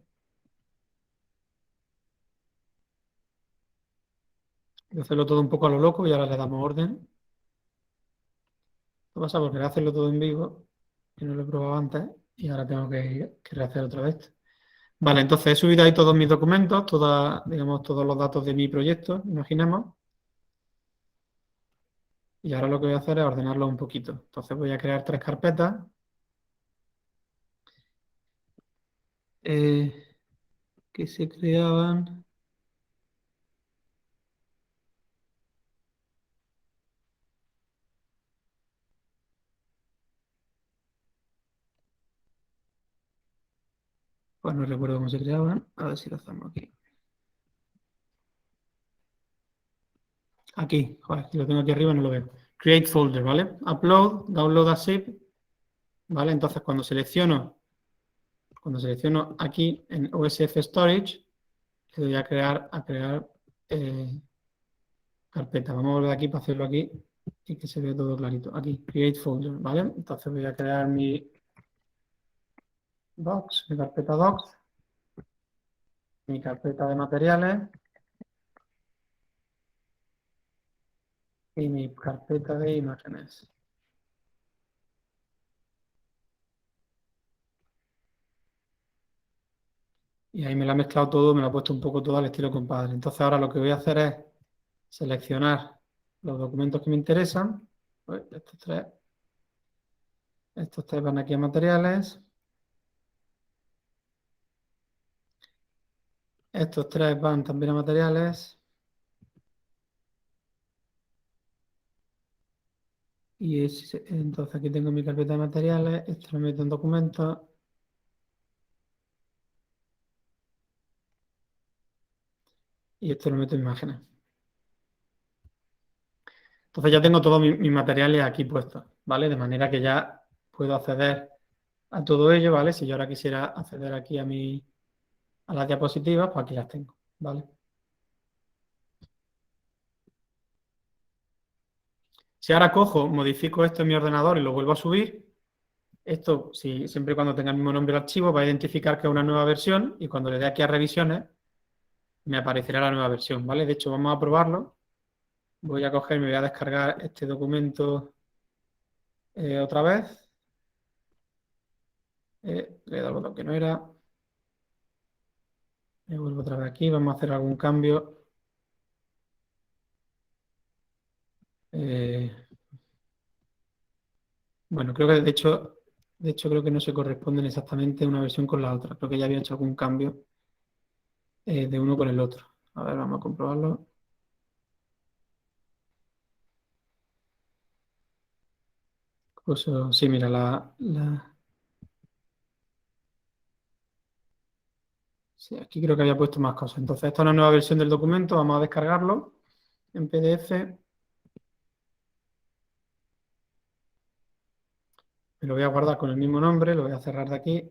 a hacerlo todo un poco a lo loco y ahora le damos orden. ¿Qué pasa? Porque hacerlo todo en vivo, que no lo he probado antes, y ahora tengo que rehacer otra vez. Vale, entonces he subido ahí todos mis documentos, digamos, todos los datos de mi proyecto, imaginemos. Y ahora lo que voy a hacer es ordenarlo un poquito. Entonces voy a crear 3 carpetas. eh, que se creaban. Pues no recuerdo cómo se creaban. A ver si lo hacemos aquí. Aquí, joder, si lo tengo aquí arriba no lo veo. Create folder, ¿vale? Upload, download a zip, ¿vale? Entonces cuando selecciono aquí en OSF Storage, le doy a crear carpeta. Vamos a volver aquí para hacerlo aquí y que se vea todo clarito. Aquí, create folder, ¿vale? Entonces voy a crear mi docs, mi carpeta docs, mi carpeta de materiales y mi carpeta de imágenes. Y ahí me lo ha mezclado todo, me lo ha puesto un poco todo al estilo compadre. Entonces ahora lo que voy a hacer es seleccionar los documentos que me interesan. Pues estos tres van aquí a materiales. Estos 3 van también a materiales. Y entonces aquí tengo mi carpeta de materiales. Esto lo meto en documentos. Y esto lo meto en imágenes. Entonces ya tengo todos mis materiales aquí puestos, ¿vale? De manera que ya puedo acceder a todo ello, ¿vale? Si yo ahora quisiera acceder aquí a las diapositivas, pues aquí las tengo, ¿vale? Si ahora cojo, modifico esto en mi ordenador y lo vuelvo a subir, esto, siempre y cuando tenga el mismo nombre el archivo, va a identificar que es una nueva versión y cuando le dé aquí a revisiones, me aparecerá la nueva versión, ¿vale? De hecho, vamos a probarlo. Voy a coger, me voy a descargar este documento otra vez. Le he dado al botón que no era. Me vuelvo otra vez aquí, vamos a hacer algún cambio. Eh, bueno, creo que de hecho creo que no se corresponden exactamente una versión con la otra. Creo que ya había hecho algún cambio de uno con el otro. A ver, vamos a comprobarlo. Pues, sí, mira, sí, aquí creo que había puesto más cosas. Entonces, esta es una nueva versión del documento. Vamos a descargarlo en PDF. Me lo voy a guardar con el mismo nombre. Lo voy a cerrar de aquí.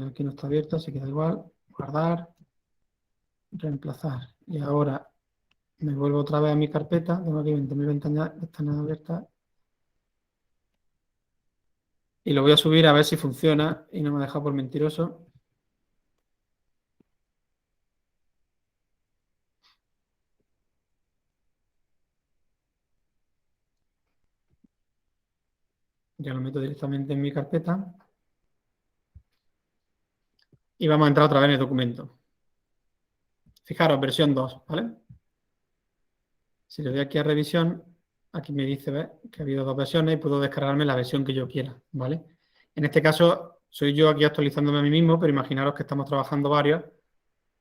Aquí no está abierto, así que da igual. Guardar, reemplazar. Y ahora me vuelvo otra vez a mi carpeta. Tengo aquí 20.000 ventanas abiertas. Y lo voy a subir a ver si funciona y no me deja por mentiroso. Ya lo meto directamente en mi carpeta. Y vamos a entrar otra vez en el documento. Fijaros, versión 2, ¿vale? Si le doy aquí a revisión, aquí me dice, ¿ves?, que ha habido 2 versiones y puedo descargarme la versión que yo quiera, ¿vale? En este caso, soy yo aquí actualizándome a mí mismo, pero imaginaros que estamos trabajando varios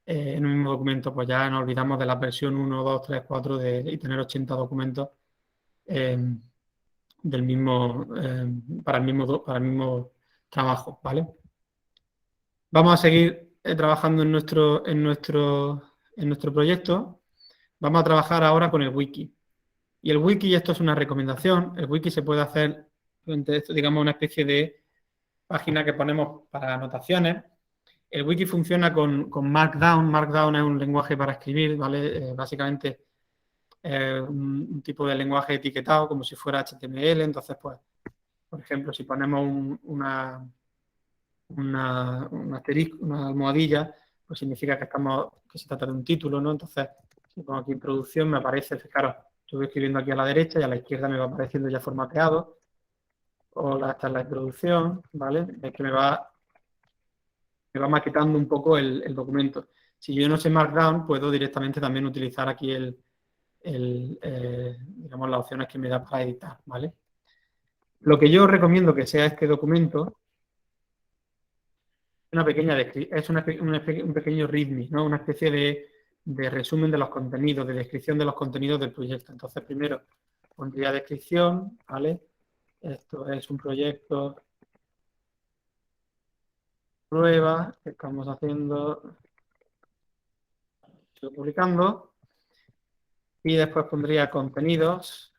en un mismo documento, pues ya nos olvidamos de la versión 1, 2, 3, 4 y tener 80 documentos eh, del mismo, para el mismo trabajo, ¿vale? Vamos a seguir trabajando en nuestro proyecto. Vamos a trabajar ahora con el wiki. Y el wiki, esto es una recomendación, el wiki se puede hacer, digamos, una especie de página que ponemos para anotaciones. El wiki funciona con Markdown. Markdown es un lenguaje para escribir, ¿vale? Básicamente un tipo de lenguaje etiquetado como si fuera HTML. Entonces, pues, Por ejemplo, si ponemos un asterisco, una almohadilla, pues significa que se trata de un título, ¿no? Entonces, si pongo aquí introducción, me aparece, fijaros, yo voy escribiendo aquí a la derecha y a la izquierda me va apareciendo ya formateado. Hola, esta es la introducción, ¿vale? Es que me va maquetando un poco el documento. Si yo no sé Markdown, puedo directamente también utilizar aquí digamos, las opciones que me da para editar, ¿vale? Lo que yo recomiendo que sea este documento una pequeña es un pequeño readme, ¿no? Una especie de resumen de los contenidos, de descripción de los contenidos del proyecto. Entonces, primero pondría descripción, ¿vale? Esto es un proyecto prueba que estamos haciendo, estoy publicando, y después pondría contenidos,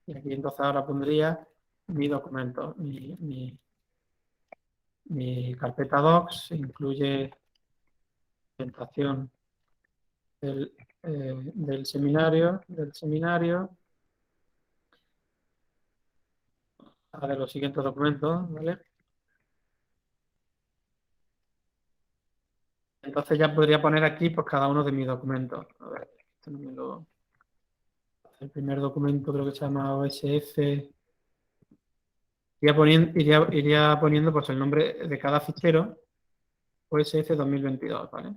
y aquí entonces ahora pondría mi documento, mi carpeta docs, incluye presentación del seminario, de los siguientes documentos, ¿vale? Entonces ya podría poner aquí pues cada uno de mis documentos. A ver, este no me lo... El primer documento creo que se llama OSF. Iría poniendo pues el nombre de cada fichero, OSF 2022, ¿vale?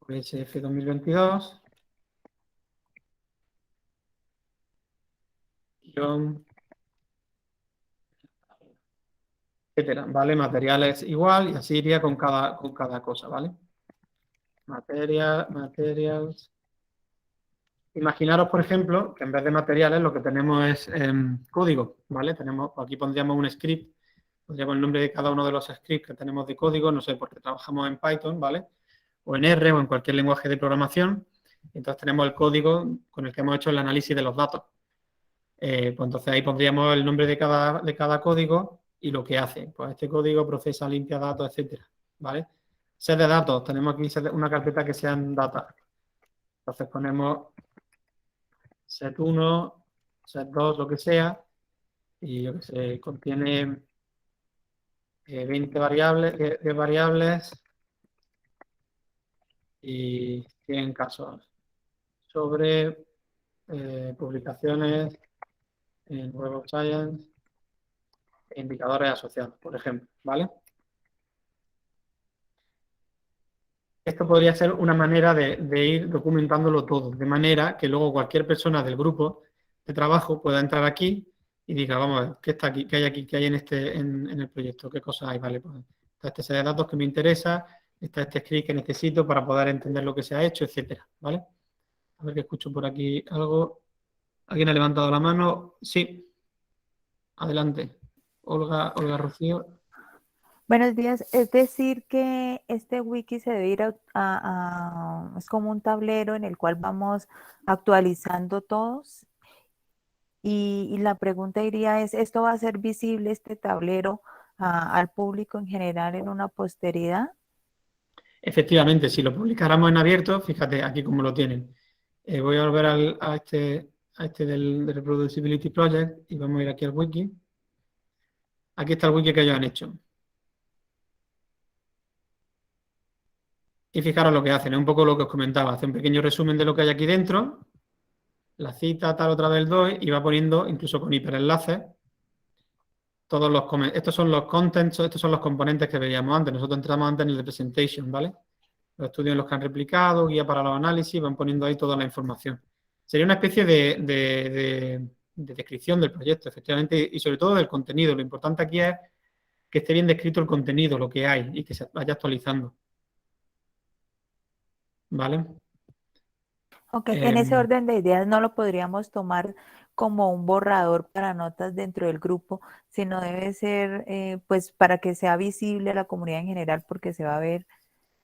OSF 2022, guión, etcétera, ¿vale? Materiales igual y así iría con cada cosa, ¿vale? Materials. Imaginaros, por ejemplo, que en vez de materiales lo que tenemos es código, ¿vale? Aquí pondríamos un script, pondríamos el nombre de cada uno de los scripts que tenemos de código, no sé, porque trabajamos en Python, ¿vale? O en R o en cualquier lenguaje de programación. Entonces tenemos el código con el que hemos hecho el análisis de los datos. Pues entonces ahí pondríamos el nombre de cada código y lo que hace. Pues este código procesa, limpia datos, etcétera, ¿vale? Set de datos, tenemos aquí una carpeta que sean data. Entonces ponemos set 1, set 2, lo que sea, y yo que sé, contiene 20 variables, de variables y 100 casos sobre publicaciones en Web of Science e indicadores asociados, por ejemplo, ¿vale? Esto podría ser una manera de ir documentándolo todo, de manera que luego cualquier persona del grupo de trabajo pueda entrar aquí y diga, vamos a ver, ¿qué está aquí? ¿Qué hay aquí? ¿Qué hay en el proyecto? ¿Qué cosas hay? Vale, pues está este set de datos que me interesa, está este script que necesito para poder entender lo que se ha hecho, etcétera, ¿vale? A ver que escucho por aquí algo. ¿Alguien ha levantado la mano? Sí, adelante. Olga Rocío. Buenos días, es decir que este wiki se debe ir es como un tablero en el cual vamos actualizando todos y la pregunta iría es, ¿esto va a ser visible este tablero al público en general en una posteridad? Efectivamente, si lo publicáramos en abierto, fíjate aquí cómo lo tienen. Voy a volver a este del Reproducibility Project y vamos a ir aquí al wiki. Aquí está el wiki que ellos han hecho. Y fijaros lo que hacen, es un poco lo que os comentaba. Hace un pequeño resumen de lo que hay aquí dentro, la cita tal otra vez doy y va poniendo, incluso con hiperenlaces, estos son los contents, estos son los componentes que veíamos antes. Nosotros entramos antes en el de presentation, ¿vale? Los estudios en los que han replicado, guía para los análisis, van poniendo ahí toda la información. Sería una especie de descripción del proyecto, efectivamente, y sobre todo del contenido. Lo importante aquí es que esté bien descrito el contenido, lo que hay, y que se vaya actualizando. ¿Vale? Ok, en ese orden de ideas no lo podríamos tomar como un borrador para notas dentro del grupo, sino debe ser pues para que sea visible a la comunidad en general porque se va a ver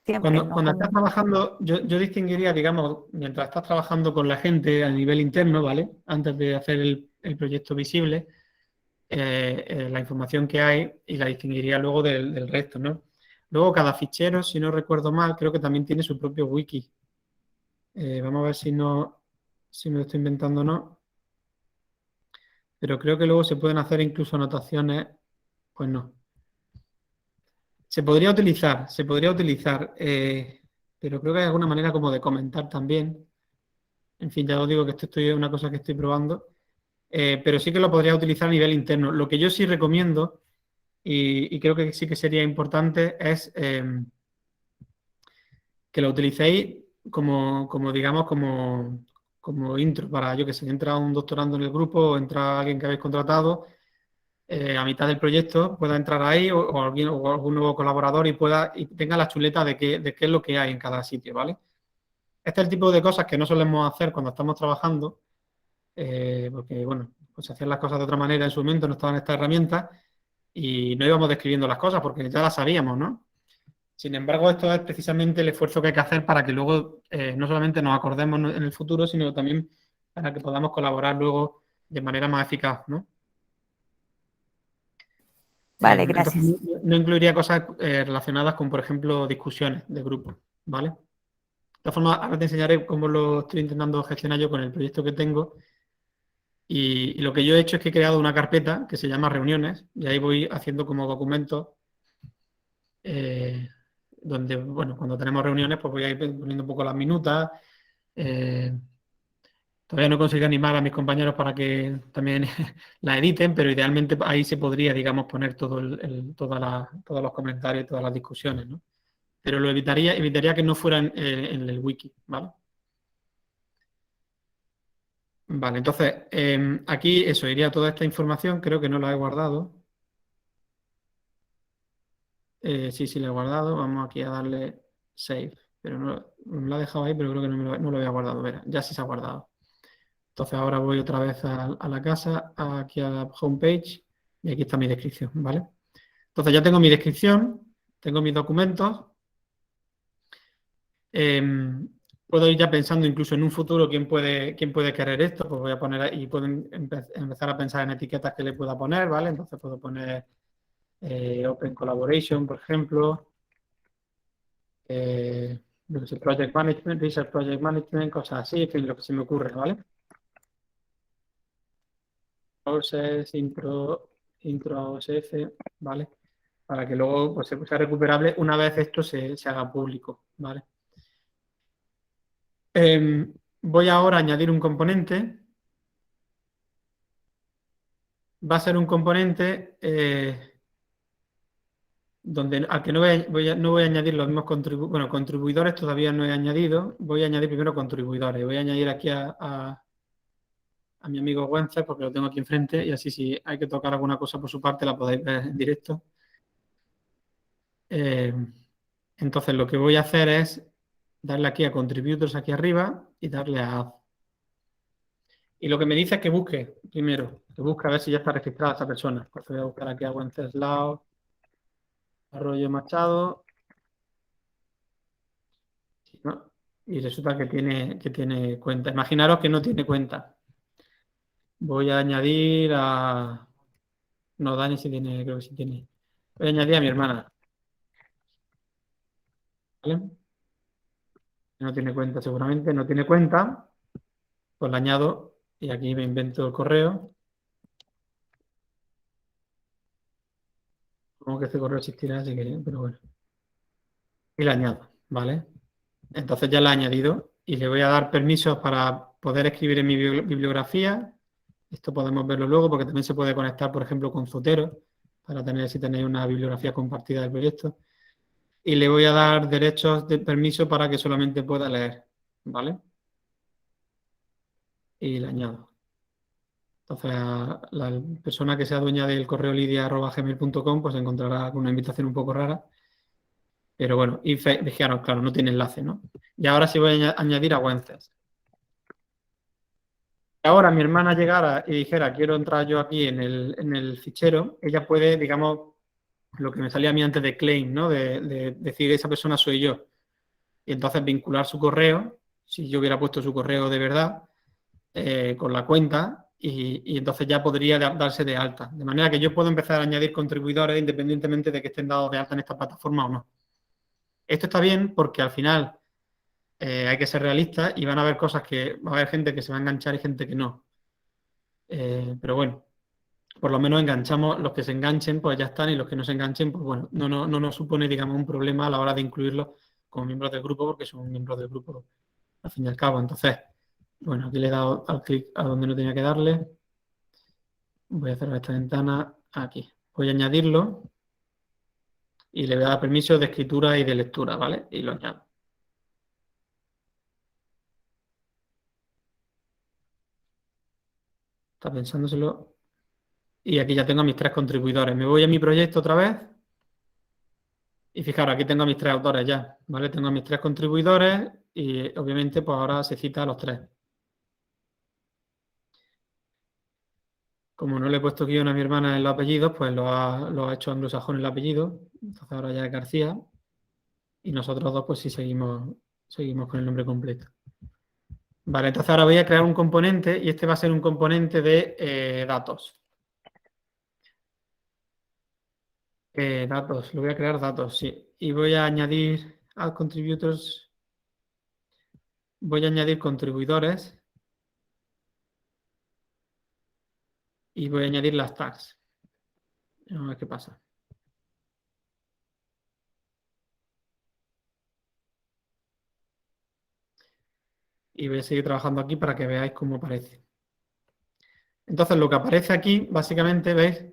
siempre, Cuando, ¿no? cuando estás Como, trabajando, yo distinguiría, digamos, mientras estás trabajando con la gente a nivel interno, ¿vale? Antes de hacer el proyecto visible, la información que hay y la distinguiría luego del resto, ¿no? Luego cada fichero, si no recuerdo mal, creo que también tiene su propio wiki. Vamos a ver si me lo estoy inventando o no. pero creo que luego se pueden hacer incluso anotaciones, pues no. Se podría utilizar, pero creo que hay alguna manera como de comentar también. En fin, ya os digo que esto es una cosa que estoy probando, pero sí que lo podría utilizar a nivel interno. Lo que yo sí recomiendo, y creo que sí que sería importante, es que lo utilicéis como digamos, como intro para, yo que sé, entra un doctorando en el grupo o entra alguien que habéis contratado a mitad del proyecto, pueda entrar ahí o alguien, o algún nuevo colaborador y tenga la chuleta de qué es lo que hay en cada sitio, ¿vale? Este es el tipo de cosas que no solemos hacer cuando estamos trabajando, porque, bueno, pues se hacían las cosas de otra manera en su momento, no estaban estas herramientas y no íbamos describiendo las cosas porque ya las sabíamos, ¿no? Sin embargo, esto es precisamente el esfuerzo que hay que hacer para que luego no solamente nos acordemos en el futuro, sino también para que podamos colaborar luego de manera más eficaz, ¿no? Vale, Entonces, gracias. no incluiría cosas relacionadas con, por ejemplo, discusiones de grupo, ¿vale? De todas formas, ahora te enseñaré cómo lo estoy intentando gestionar yo con el proyecto que tengo. Y lo que yo he hecho es que he creado una carpeta que se llama reuniones y ahí voy haciendo como documentos eh, donde, bueno, cuando tenemos reuniones, pues voy a ir poniendo un poco las minutas. eh, Todavía no consigo animar a mis compañeros para que también la editen, pero idealmente ahí se podría, digamos, poner todos los comentarios y todas las discusiones, ¿no? Pero evitaría que no fueran en el wiki, ¿vale? Vale, entonces, aquí eso, iría toda esta información, creo que no la he guardado. Sí, sí, la he guardado, vamos aquí a darle save, pero no la he dejado ahí, pero creo que no lo había guardado, verá, ya sí se ha guardado. Entonces ahora voy otra vez a la casa, aquí a la homepage, y aquí está mi descripción, ¿vale? Entonces ya tengo mi descripción, tengo mis documentos. Puedo ir ya pensando incluso en un futuro quién puede querer esto, pues voy a poner ahí, y puedo empezar a pensar en etiquetas que le pueda poner, ¿vale? Entonces puedo poner Open Collaboration, por ejemplo, yo qué sé, Project Management, Research Project Management, cosas así, en fin, lo que se me ocurre, ¿vale? Process, intro a OSF, ¿vale? Para que luego pues, sea recuperable una vez esto se haga público, ¿vale? Voy ahora a añadir un componente. Va a ser un componente donde al que no voy a añadir los mismos contribuidores, todavía no he añadido. Voy a añadir primero contribuidores. Voy a añadir aquí a mi amigo Wences porque lo tengo aquí enfrente y así si hay que tocar alguna cosa por su parte la podéis ver en directo. Eh, entonces lo que voy a hacer es darle aquí a Contributors aquí arriba y darle a Add. Y lo que me dice es que busque primero, que busque a ver si ya está registrada esa persona. Pues voy a buscar aquí a Wenceslao Arroyo Machado, ¿no? Y resulta que tiene cuenta. Imaginaros que no tiene cuenta. Voy a añadir a... No, Dani sí tiene, creo que sí tiene. Voy a añadir a mi hermana, ¿vale? No tiene cuenta seguramente, no tiene cuenta, pues la añado y aquí me invento el correo. Como que este correo existirá, así que, pero bueno. Y la añado, ¿vale? Entonces ya la he añadido y le voy a dar permisos para poder escribir en mi bibliografía. Esto podemos verlo luego porque también se puede conectar, por ejemplo, con Zotero para tener, si tenéis una bibliografía compartida del proyecto. Y le voy a dar derechos de permiso para que solamente pueda leer, ¿vale? Y le añado. Entonces, a la persona que sea dueña del correo lidia@gmail.com pues encontrará una invitación un poco rara. Pero bueno, y fijaros, claro, no tiene enlace, ¿no? Y ahora sí voy a añadir a Wences. Ahora mi hermana llegara y dijera, quiero entrar yo aquí en el fichero, ella puede, digamos, lo que me salía a mí antes de claim, ¿no? De decir, esa persona soy yo. Y entonces vincular su correo, si yo hubiera puesto su correo de verdad, con la cuenta, y entonces ya podría darse de alta. De manera que yo puedo empezar a añadir contribuidores independientemente de que estén dados de alta en esta plataforma o no. Esto está bien porque al final hay que ser realistas y van a haber cosas va a haber gente que se va a enganchar y gente que no. Pero bueno, por lo menos enganchamos, los que se enganchen, pues ya están, y los que no se enganchen, pues bueno, no nos supone, digamos, un problema a la hora de incluirlos como miembros del grupo, porque son miembros del grupo al fin y al cabo. Entonces, bueno, aquí le he dado al clic a donde no tenía que darle. Voy a cerrar esta ventana aquí. Voy a añadirlo y le voy a dar permiso de escritura y de lectura, ¿vale? Y lo añado. Está pensándoselo. Y aquí ya tengo a mis 3 contribuidores. Me voy a mi proyecto otra vez. Y fijaros, aquí tengo a mis 3 autores ya, ¿vale? Tengo a mis 3 contribuidores y obviamente pues ahora se cita a los 3. Como no le he puesto guión a mi hermana en los apellidos, pues lo ha hecho anglosajón el apellido. Entonces ahora ya es García. Y nosotros dos pues sí seguimos con el nombre completo. Vale, entonces ahora voy a crear un componente y este va a ser un componente de datos. Datos, lo voy a crear datos, sí. Y voy a añadir add contributors, voy a añadir contribuidores y voy a añadir las tags. Vamos a ver qué pasa. Y voy a seguir trabajando aquí para que veáis cómo aparece. Entonces lo que aparece aquí, básicamente, veis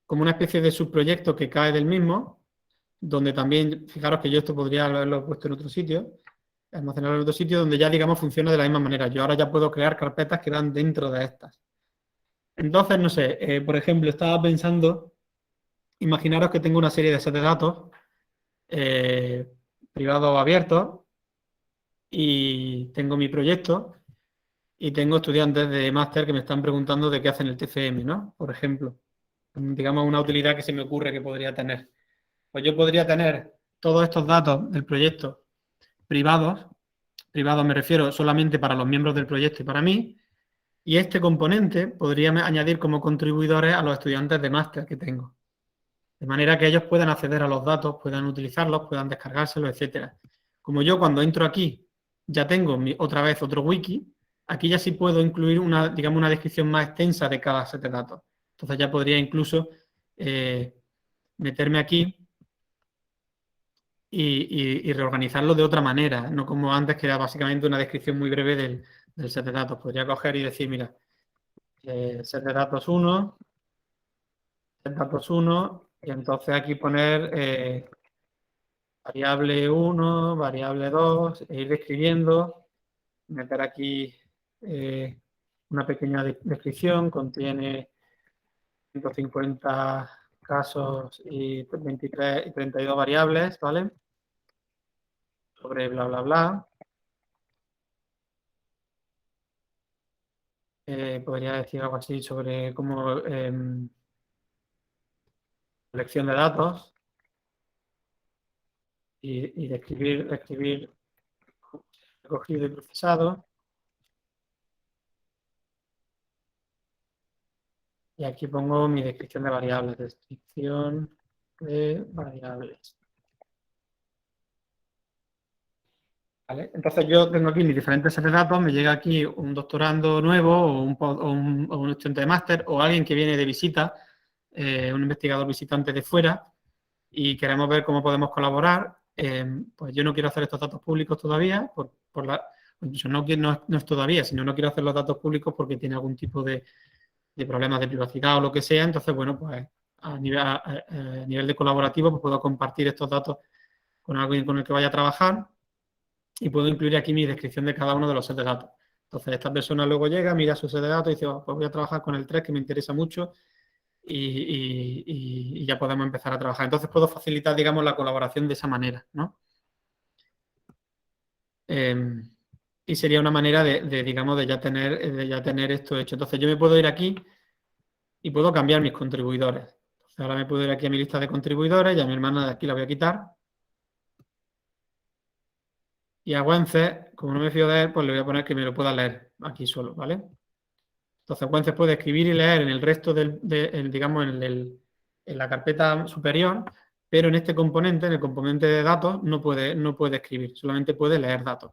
como una especie de subproyecto que cae del mismo, donde también, fijaros que yo esto podría haberlo puesto en otro sitio, almacenarlo en otro sitio donde ya, digamos, funciona de la misma manera. Yo ahora ya puedo crear carpetas que van dentro de estas. Entonces, no sé, por ejemplo, estaba pensando, imaginaros que tengo una serie de sets de datos privados o abiertos y tengo mi proyecto y tengo estudiantes de máster que me están preguntando de qué hacen el TFM, ¿no? Por ejemplo, digamos una utilidad que se me ocurre que podría tener. Pues yo podría tener todos estos datos del proyecto privados me refiero solamente para los miembros del proyecto y para mí, y este componente podría añadir como contribuidores a los estudiantes de máster que tengo. De manera que ellos puedan acceder a los datos, puedan utilizarlos, puedan descargárselos, etcétera. Como yo cuando entro aquí ya tengo otra vez otro wiki, aquí ya sí puedo incluir digamos, una descripción más extensa de cada set de datos. Entonces ya podría incluso meterme aquí y reorganizarlo de otra manera, no como antes, que era básicamente una descripción muy breve del set de datos. Podría coger y decir, mira, set de datos 1, set de datos 1, y entonces aquí poner variable 1, variable 2, e ir describiendo, meter aquí una pequeña descripción, contiene 150 casos y 23 y 32 variables, ¿vale? Sobre bla, bla, bla. Podría decir algo así sobre cómo colección de datos y describir recogido y procesado. Y aquí pongo mi descripción de variables. Descripción de variables. ¿Vale? Entonces yo tengo aquí mis diferentes sets de datos, me llega aquí un doctorando nuevo o un estudiante de máster o alguien que viene de visita, un investigador visitante de fuera y queremos ver cómo podemos colaborar. Pues yo no quiero hacer estos datos públicos todavía, incluso no es todavía, sino no quiero hacer los datos públicos porque tiene algún tipo de problemas de privacidad o lo que sea. Entonces, bueno, pues a nivel de colaborativo pues puedo compartir estos datos con alguien con el que vaya a trabajar y puedo incluir aquí mi descripción de cada uno de los sets de datos. Entonces, esta persona luego llega, mira su set de datos y dice, oh, pues voy a trabajar con el 3 que me interesa mucho y ya podemos empezar a trabajar. Entonces, puedo facilitar, digamos, la colaboración de esa manera, ¿no? Y sería una manera digamos, de ya tener esto hecho. Entonces, yo me puedo ir aquí y puedo cambiar mis contribuidores. Entonces, ahora me puedo ir aquí a mi lista de contribuidores y a mi hermana de aquí la voy a quitar. Y a Wences, como no me fío de él, pues le voy a poner que me lo pueda leer aquí solo, ¿vale? Entonces, Wences puede escribir y leer en el resto digamos, en la carpeta superior, pero en este componente, en el componente de datos, no puede escribir, solamente puede leer datos,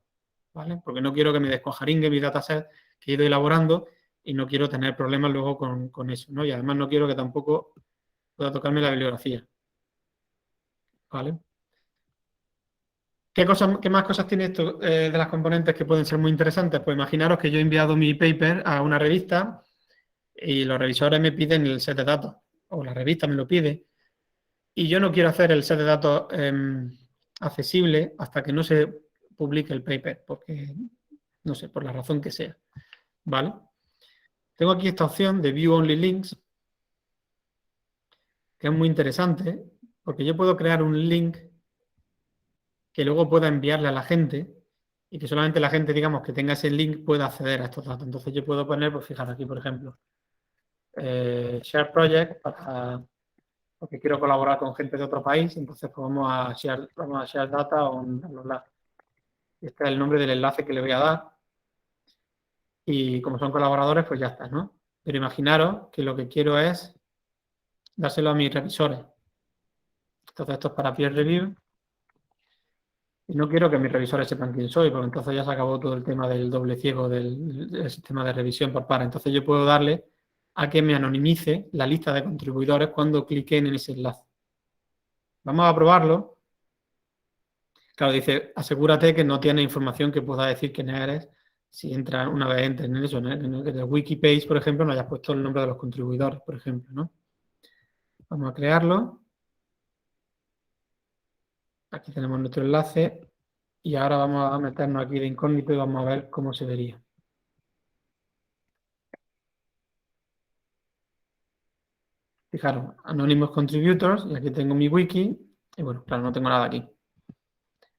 ¿vale? Porque no quiero que me descuajaringue mi dataset que he ido elaborando y no quiero tener problemas luego con eso, ¿no? Y además no quiero que tampoco pueda tocarme la bibliografía, ¿vale? ¿Qué más cosas tiene esto de las componentes que pueden ser muy interesantes? Pues imaginaros que yo he enviado mi paper a una revista y los revisores me piden el set de datos, o la revista me lo pide, y yo no quiero hacer el set de datos accesible hasta que no se publique el paper, porque, no sé, por la razón que sea, ¿vale? Tengo aquí esta opción de View Only Links, que es muy interesante, porque yo puedo crear un link que luego pueda enviarle a la gente y que solamente la gente, digamos, que tenga ese link pueda acceder a estos datos. Entonces yo puedo poner, pues fijar aquí, por ejemplo, Share Project porque quiero colaborar con gente de otro país, entonces pues vamos a share data o bla, bla, bla. Este es el nombre del enlace que le voy a dar y como son colaboradores, pues ya está, ¿no? Pero imaginaros que lo que quiero es dárselo a mis revisores. Entonces esto es para peer review y no quiero que mis revisores sepan quién soy, porque entonces ya se acabó todo el tema del doble ciego del sistema de revisión por pares. Entonces yo puedo darle a que me anonimice la lista de contribuidores cuando cliquen en ese enlace. Vamos a probarlo. Claro, dice, asegúrate que no tiene información que pueda decir quién eres si entra una vez entres en eso. En el wiki page, por ejemplo, no hayas puesto el nombre de los contribuidores, por ejemplo, ¿no? Vamos a crearlo. Aquí tenemos nuestro enlace y ahora vamos a meternos aquí de incógnito y vamos a ver cómo se vería. Fijaros, Anonymous Contributors, y aquí tengo mi wiki, y bueno, claro, no tengo nada aquí.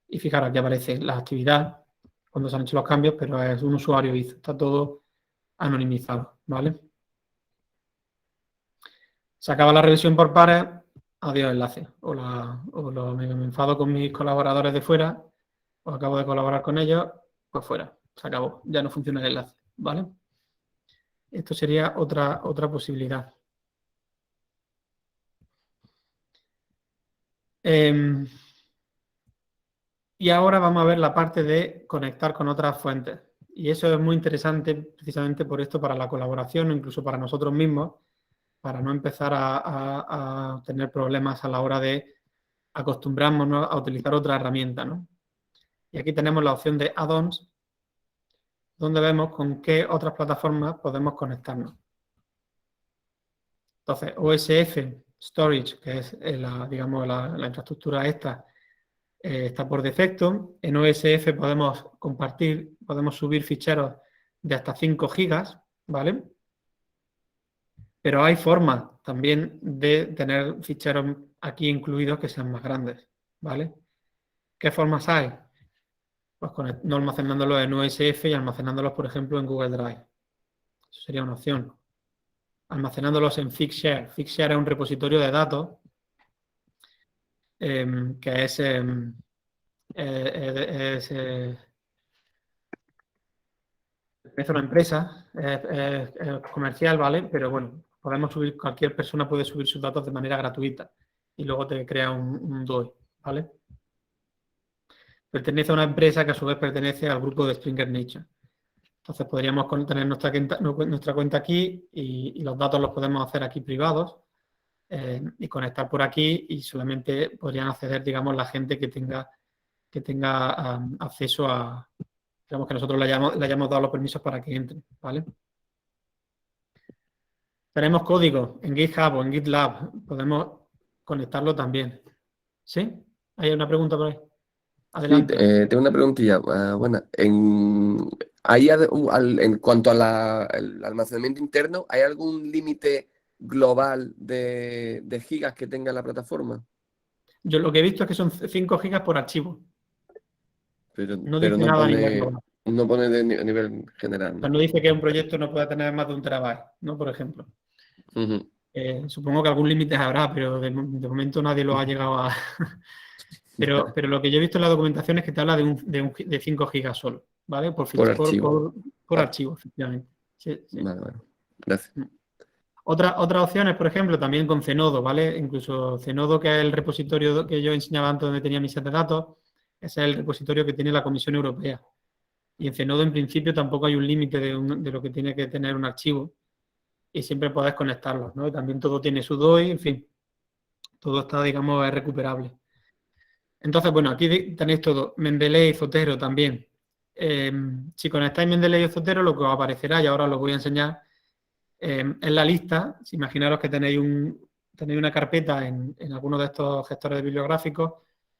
Y fijaros, aquí aparece la actividad, cuando se han hecho los cambios, pero es un usuario hizo, está todo anonimizado, ¿vale? Se acaba la revisión por pares, adiós enlace. Me enfado con mis colaboradores de fuera, o acabo de colaborar con ellos, pues fuera, se acabó, ya no funciona el enlace, ¿vale? Esto sería otra posibilidad. Y ahora vamos a ver la parte de conectar con otras fuentes. Y eso es muy interesante precisamente por esto, para la colaboración o incluso para nosotros mismos, para no empezar a tener problemas a la hora de acostumbrarnos, ¿no?, a utilizar otra herramienta, ¿no? Y aquí tenemos la opción de add-ons, donde vemos con qué otras plataformas podemos conectarnos. Entonces, OSF Storage, que es digamos, la infraestructura esta, está por defecto. En OSF podemos compartir, podemos subir ficheros de hasta 5 gigas, ¿vale? Pero hay formas también de tener ficheros aquí incluidos que sean más grandes, ¿vale? ¿Qué formas hay? Pues no almacenándolos en OSF y almacenándolos, por ejemplo, en Google Drive. Eso sería una opción. Almacenándolos en Figshare. Figshare es un repositorio de datos que es una empresa, es comercial, ¿vale? Pero bueno, cualquier persona puede subir sus datos de manera gratuita y luego te crea un DOI, ¿vale? Pertenece a una empresa que a su vez pertenece al grupo de Springer Nature. Entonces podríamos tener nuestra cuenta aquí y los datos los podemos hacer aquí privados y conectar por aquí y solamente podrían acceder, digamos, la gente que tenga acceso a, digamos, que nosotros le hayamos dado los permisos para que entren, ¿vale? Tenemos código en GitHub o en GitLab, podemos conectarlo también. ¿Sí? ¿Hay una pregunta por ahí? Sí, Adelante. tengo una preguntilla. Bueno, en cuanto al almacenamiento interno, ¿hay algún límite global de gigas que tenga la plataforma? Yo lo que he visto es que son 5 gigas por archivo. No Pero dice nada a nivel global. no pone a nivel general, O sea, ¿no? no dice que un proyecto no pueda tener más de 1 terabyte, ¿no? Por ejemplo. Ujú. Supongo que algún límite habrá, pero de momento nadie lo ha llegado a... pero lo que yo he visto en la documentación es que te habla de 5 gigas solo, ¿vale? Por archivo. Por archivo, efectivamente. Sí, sí. Vale. Gracias. Otras opciones, por ejemplo, también con Zenodo, ¿vale? Incluso Zenodo, que es el repositorio que yo enseñaba antes donde tenía mis set de datos, ese es el repositorio que tiene la Comisión Europea. Y en Zenodo, en principio, tampoco hay un límite de lo que tiene que tener un archivo. Y siempre podés conectarlos, ¿no? Y también todo tiene su DOI, en fin. Todo está, digamos, es recuperable. Entonces, bueno, aquí tenéis todo. Mendeley y Zotero también. Si conectáis Mendeley y Zotero, lo que os aparecerá, y ahora os lo voy a enseñar, es la lista. Si imaginaros que tenéis una carpeta en alguno de estos gestores bibliográficos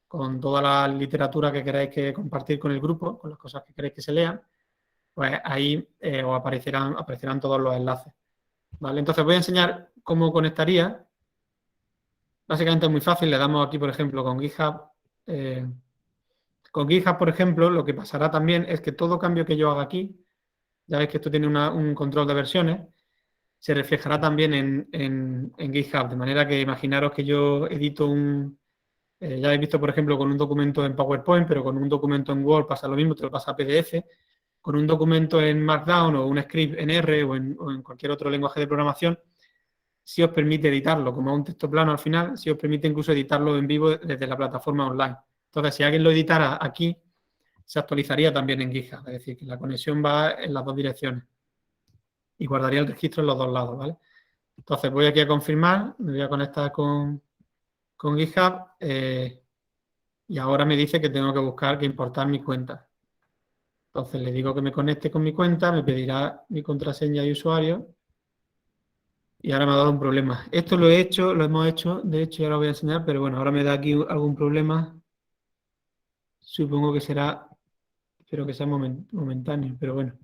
con toda la literatura que queráis que compartir con el grupo, con las cosas que queréis que se lean, pues ahí os aparecerán todos los enlaces. ¿Vale? Entonces voy a enseñar cómo conectaría. Básicamente es muy fácil. Le damos aquí, por ejemplo, con GitHub. Con GitHub, por ejemplo, lo que pasará también es que todo cambio que yo haga aquí, ya veis que esto tiene un control de versiones, se reflejará también en GitHub. De manera que imaginaros que yo edito ya habéis visto, por ejemplo, con un documento en PowerPoint, pero con un documento en Word pasa lo mismo, te lo pasa a PDF. Con un documento en Markdown o un script en R o en cualquier otro lenguaje de programación, si os permite editarlo como un texto plano al final, si os permite incluso editarlo en vivo desde la plataforma online. Entonces, si alguien lo editara aquí, se actualizaría también en GitHub, es decir, que la conexión va en las dos direcciones y guardaría el registro en los dos lados, ¿vale? Entonces, voy aquí a confirmar, me voy a conectar con GitHub y ahora me dice que tengo que importar mi cuenta. Entonces, le digo que me conecte con mi cuenta, me pedirá mi contraseña y usuario. Y ahora me ha dado un problema. Esto lo hemos hecho, de hecho ya lo voy a enseñar, pero bueno, ahora me da aquí algún problema. Supongo que será, espero que sea momentáneo, pero bueno.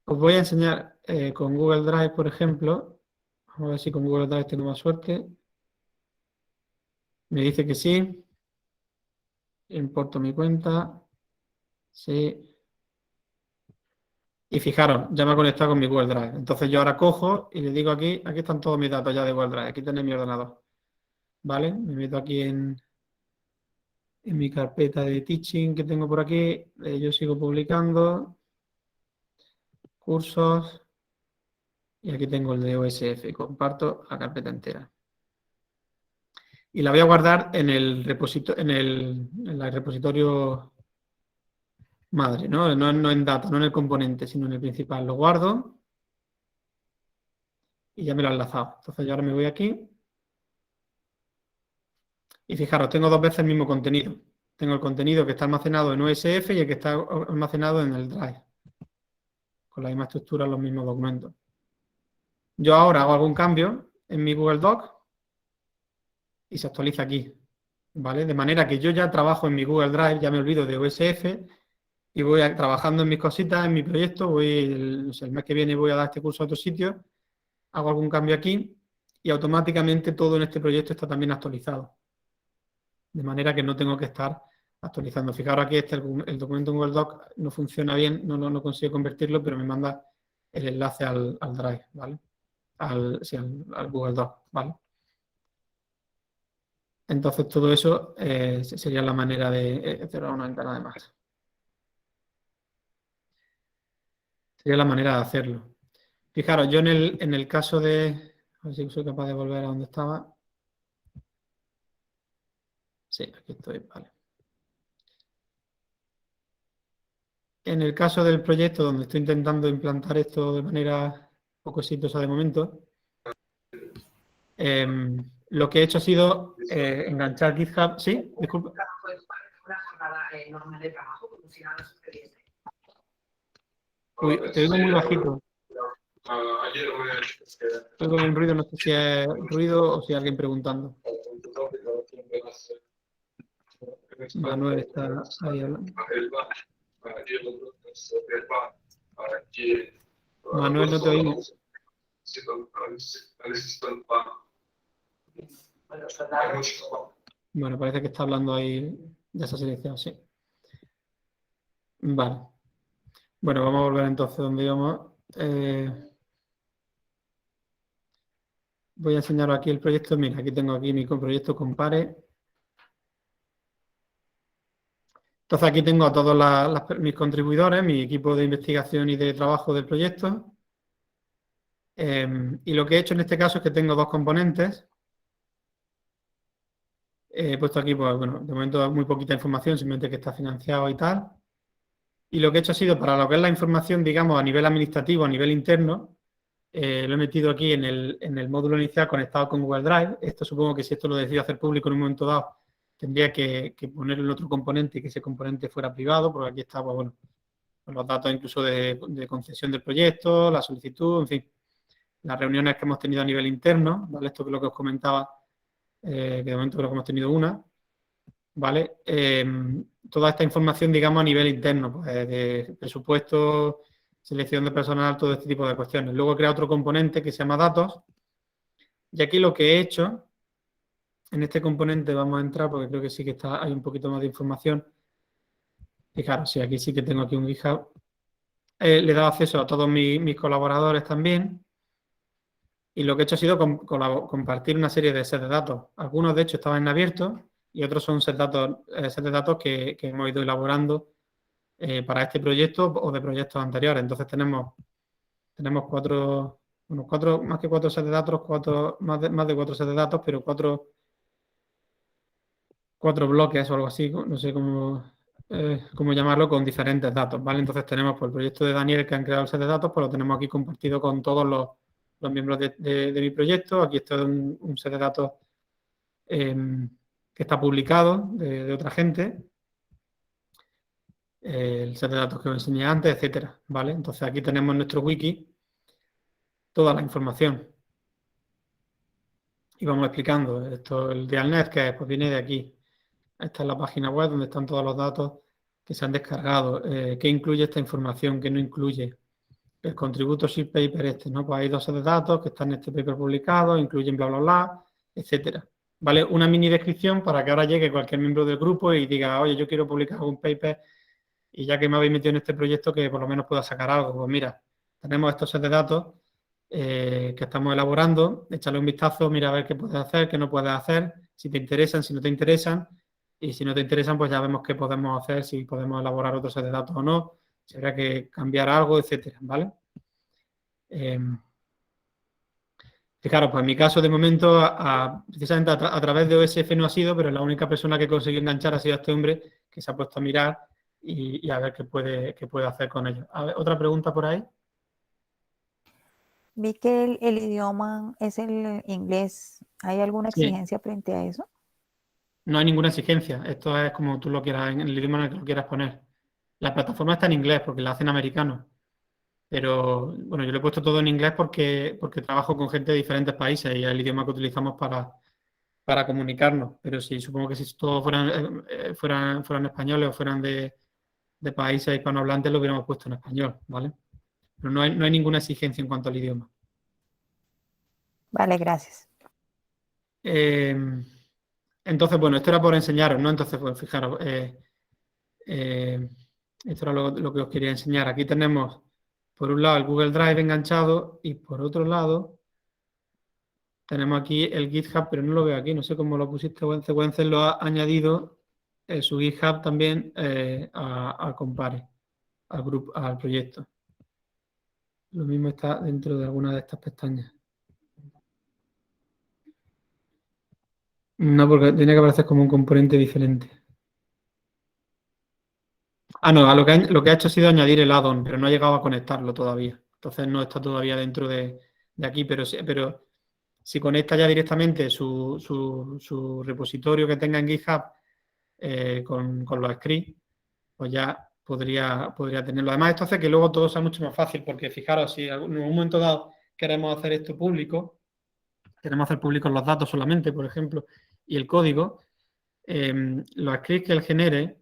Os voy a enseñar con Google Drive, por ejemplo. Vamos a ver si con Google Drive tengo más suerte. Me dice que sí. Importo mi cuenta. Sí. Y fijaros, ya me ha conectado con mi Google Drive. Entonces yo ahora cojo y le digo aquí están todos mis datos ya de Google Drive. Aquí tenéis mi ordenador. ¿Vale? Me meto aquí en mi carpeta de teaching que tengo por aquí. Yo sigo publicando. Cursos. Y aquí tengo el de OSF. Comparto la carpeta entera. Y la voy a guardar en el repositorio madre, ¿no? No en data, no en el componente, sino en el principal. Lo guardo y ya me lo ha enlazado. Entonces yo ahora me voy aquí. Y fijaros, tengo dos veces el mismo contenido. Tengo el contenido que está almacenado en OSF y el que está almacenado en el Drive. Con la misma estructura, los mismos documentos. Yo ahora hago algún cambio en mi Google Doc y se actualiza aquí. ¿Vale? De manera que yo ya trabajo en mi Google Drive, ya me olvido de OSF y voy trabajando en mis cositas, en mi proyecto. El mes que viene voy a dar este curso a otro sitio, hago algún cambio aquí y automáticamente todo en este proyecto está también actualizado. De manera que no tengo que estar actualizando. Fijaros aquí el documento en Google Doc no funciona bien, no consigo convertirlo, pero me manda el enlace al Drive, ¿vale? Al Google Doc, ¿vale? Entonces todo eso sería la manera de cerrar una ventana de más. Sería la manera de hacerlo. Fijaros, yo en el caso de... A ver si soy capaz de volver a donde estaba. Sí, aquí estoy, vale. En el caso del proyecto donde estoy intentando implantar esto de manera poco exitosa de momento, lo que he hecho ha sido enganchar GitHub. ¿Sí? Disculpa. Uy, te oigo muy bajito. Estoy con el ruido, no sé si es ruido o si hay alguien preguntando. Manuel está ahí hablando. Manuel, no te oímos. Bueno, parece que está hablando ahí, ya se ha silenciado, sí. Vale. Bueno, vamos a volver entonces donde íbamos. Voy a enseñaros aquí el proyecto. Mira, aquí tengo aquí mi proyecto Compare. Entonces aquí tengo a todos mis contribuidores, mi equipo de investigación y de trabajo del proyecto. Y lo que he hecho en este caso es que tengo dos componentes. He puesto aquí, pues bueno, de momento muy poquita información, simplemente que está financiado y tal. Y lo que he hecho ha sido, para lo que es la información, digamos, a nivel administrativo, a nivel interno, lo he metido aquí en el módulo inicial conectado con Google Drive. Esto supongo que si esto lo decido hacer público en un momento dado, tendría que poner el otro componente y que ese componente fuera privado, porque aquí está, pues, bueno, los datos incluso de concesión del proyecto, la solicitud, en fin, las reuniones que hemos tenido a nivel interno, ¿vale? Esto que es lo que os comentaba, que de momento creo que hemos tenido una, ¿vale? Toda esta información, digamos, a nivel interno, pues, de presupuesto, selección de personal, todo este tipo de cuestiones. Luego he creado otro componente que se llama datos, y aquí lo que he hecho, en este componente vamos a entrar, porque creo que sí que hay un poquito más de información. Fijaros, sí, aquí sí que tengo aquí un GitHub. Le he dado acceso a todos mis colaboradores también. Y lo que he hecho ha sido compartir una serie de sets de datos. Algunos, de hecho, estaban en abierto y otros son sets de datos que hemos ido elaborando para este proyecto o de proyectos anteriores. Entonces tenemos cuatro, más que cuatro sets de datos, más de cuatro sets de datos, pero cuatro bloques o algo así, no sé cómo llamarlo, con diferentes datos, ¿vale? Entonces tenemos por el proyecto de Daniel que han creado el set de datos, pues lo tenemos aquí compartido con todos los miembros de mi proyecto. Aquí está un set de datos que está publicado de otra gente, el set de datos que os enseñé antes, etcétera, ¿vale? Entonces aquí tenemos en nuestro wiki toda la información. Y vamos explicando. Esto, el Dialnet, que pues viene de aquí. Esta es la página web donde están todos los datos que se han descargado. ¿Qué incluye esta información? ¿Qué no incluye? El contributorship paper este, ¿no? Pues hay dos sets de datos que están en este paper publicado, incluyen bla, bla, bla, etcétera. ¿Vale? Una mini descripción para que ahora llegue cualquier miembro del grupo y diga, oye, yo quiero publicar un paper y ya que me habéis metido en este proyecto, que por lo menos pueda sacar algo. Pues mira, tenemos estos sets de datos que estamos elaborando, échale un vistazo, mira a ver qué puedes hacer, qué no puedes hacer, si te interesan, si no te interesan, y si no te interesan, pues ya vemos qué podemos hacer, si podemos elaborar otro set de datos o no, si habrá que cambiar algo, etcétera, ¿vale? Fijaros, pues en mi caso de momento, precisamente a través de OSF no ha sido, pero la única persona que consiguió enganchar ha sido este hombre que se ha puesto a mirar y a ver qué puede hacer con ello. A ver, otra pregunta por ahí. Vi que el idioma es el inglés. ¿Hay alguna Sí. exigencia frente a eso? No hay ninguna exigencia. Esto es como tú lo quieras, en el idioma en el que lo quieras poner. La plataforma está en inglés porque la hacen americano. Pero bueno, yo lo he puesto todo en inglés porque trabajo con gente de diferentes países y es el idioma que utilizamos para comunicarnos. Pero sí, supongo que si todos fueran españoles o fueran de países hispanohablantes, lo hubiéramos puesto en español, ¿vale? Pero no hay ninguna exigencia en cuanto al idioma. Vale, gracias. Entonces, bueno, esto era por enseñaros, ¿no? Entonces, pues fijaros, esto era lo que os quería enseñar. Aquí tenemos, por un lado, el Google Drive enganchado y por otro lado, tenemos aquí el GitHub, pero no lo veo aquí. No sé cómo lo pusiste, Wences. Wences lo ha añadido su GitHub también a Compare, al proyecto. Lo mismo está dentro de alguna de estas pestañas. No, porque tiene que aparecer como un componente diferente. Ah, no, lo que ha hecho ha sido añadir el add-on, pero no ha llegado a conectarlo todavía. Entonces no está todavía dentro de aquí, pero si conecta ya directamente su repositorio que tenga en GitHub con los scripts, pues ya podría tenerlo. Además, esto hace que luego todo sea mucho más fácil, porque fijaros, si en algún momento dado queremos hacer esto público, queremos hacer públicos los datos solamente, por ejemplo, y el código, los scripts que él genere,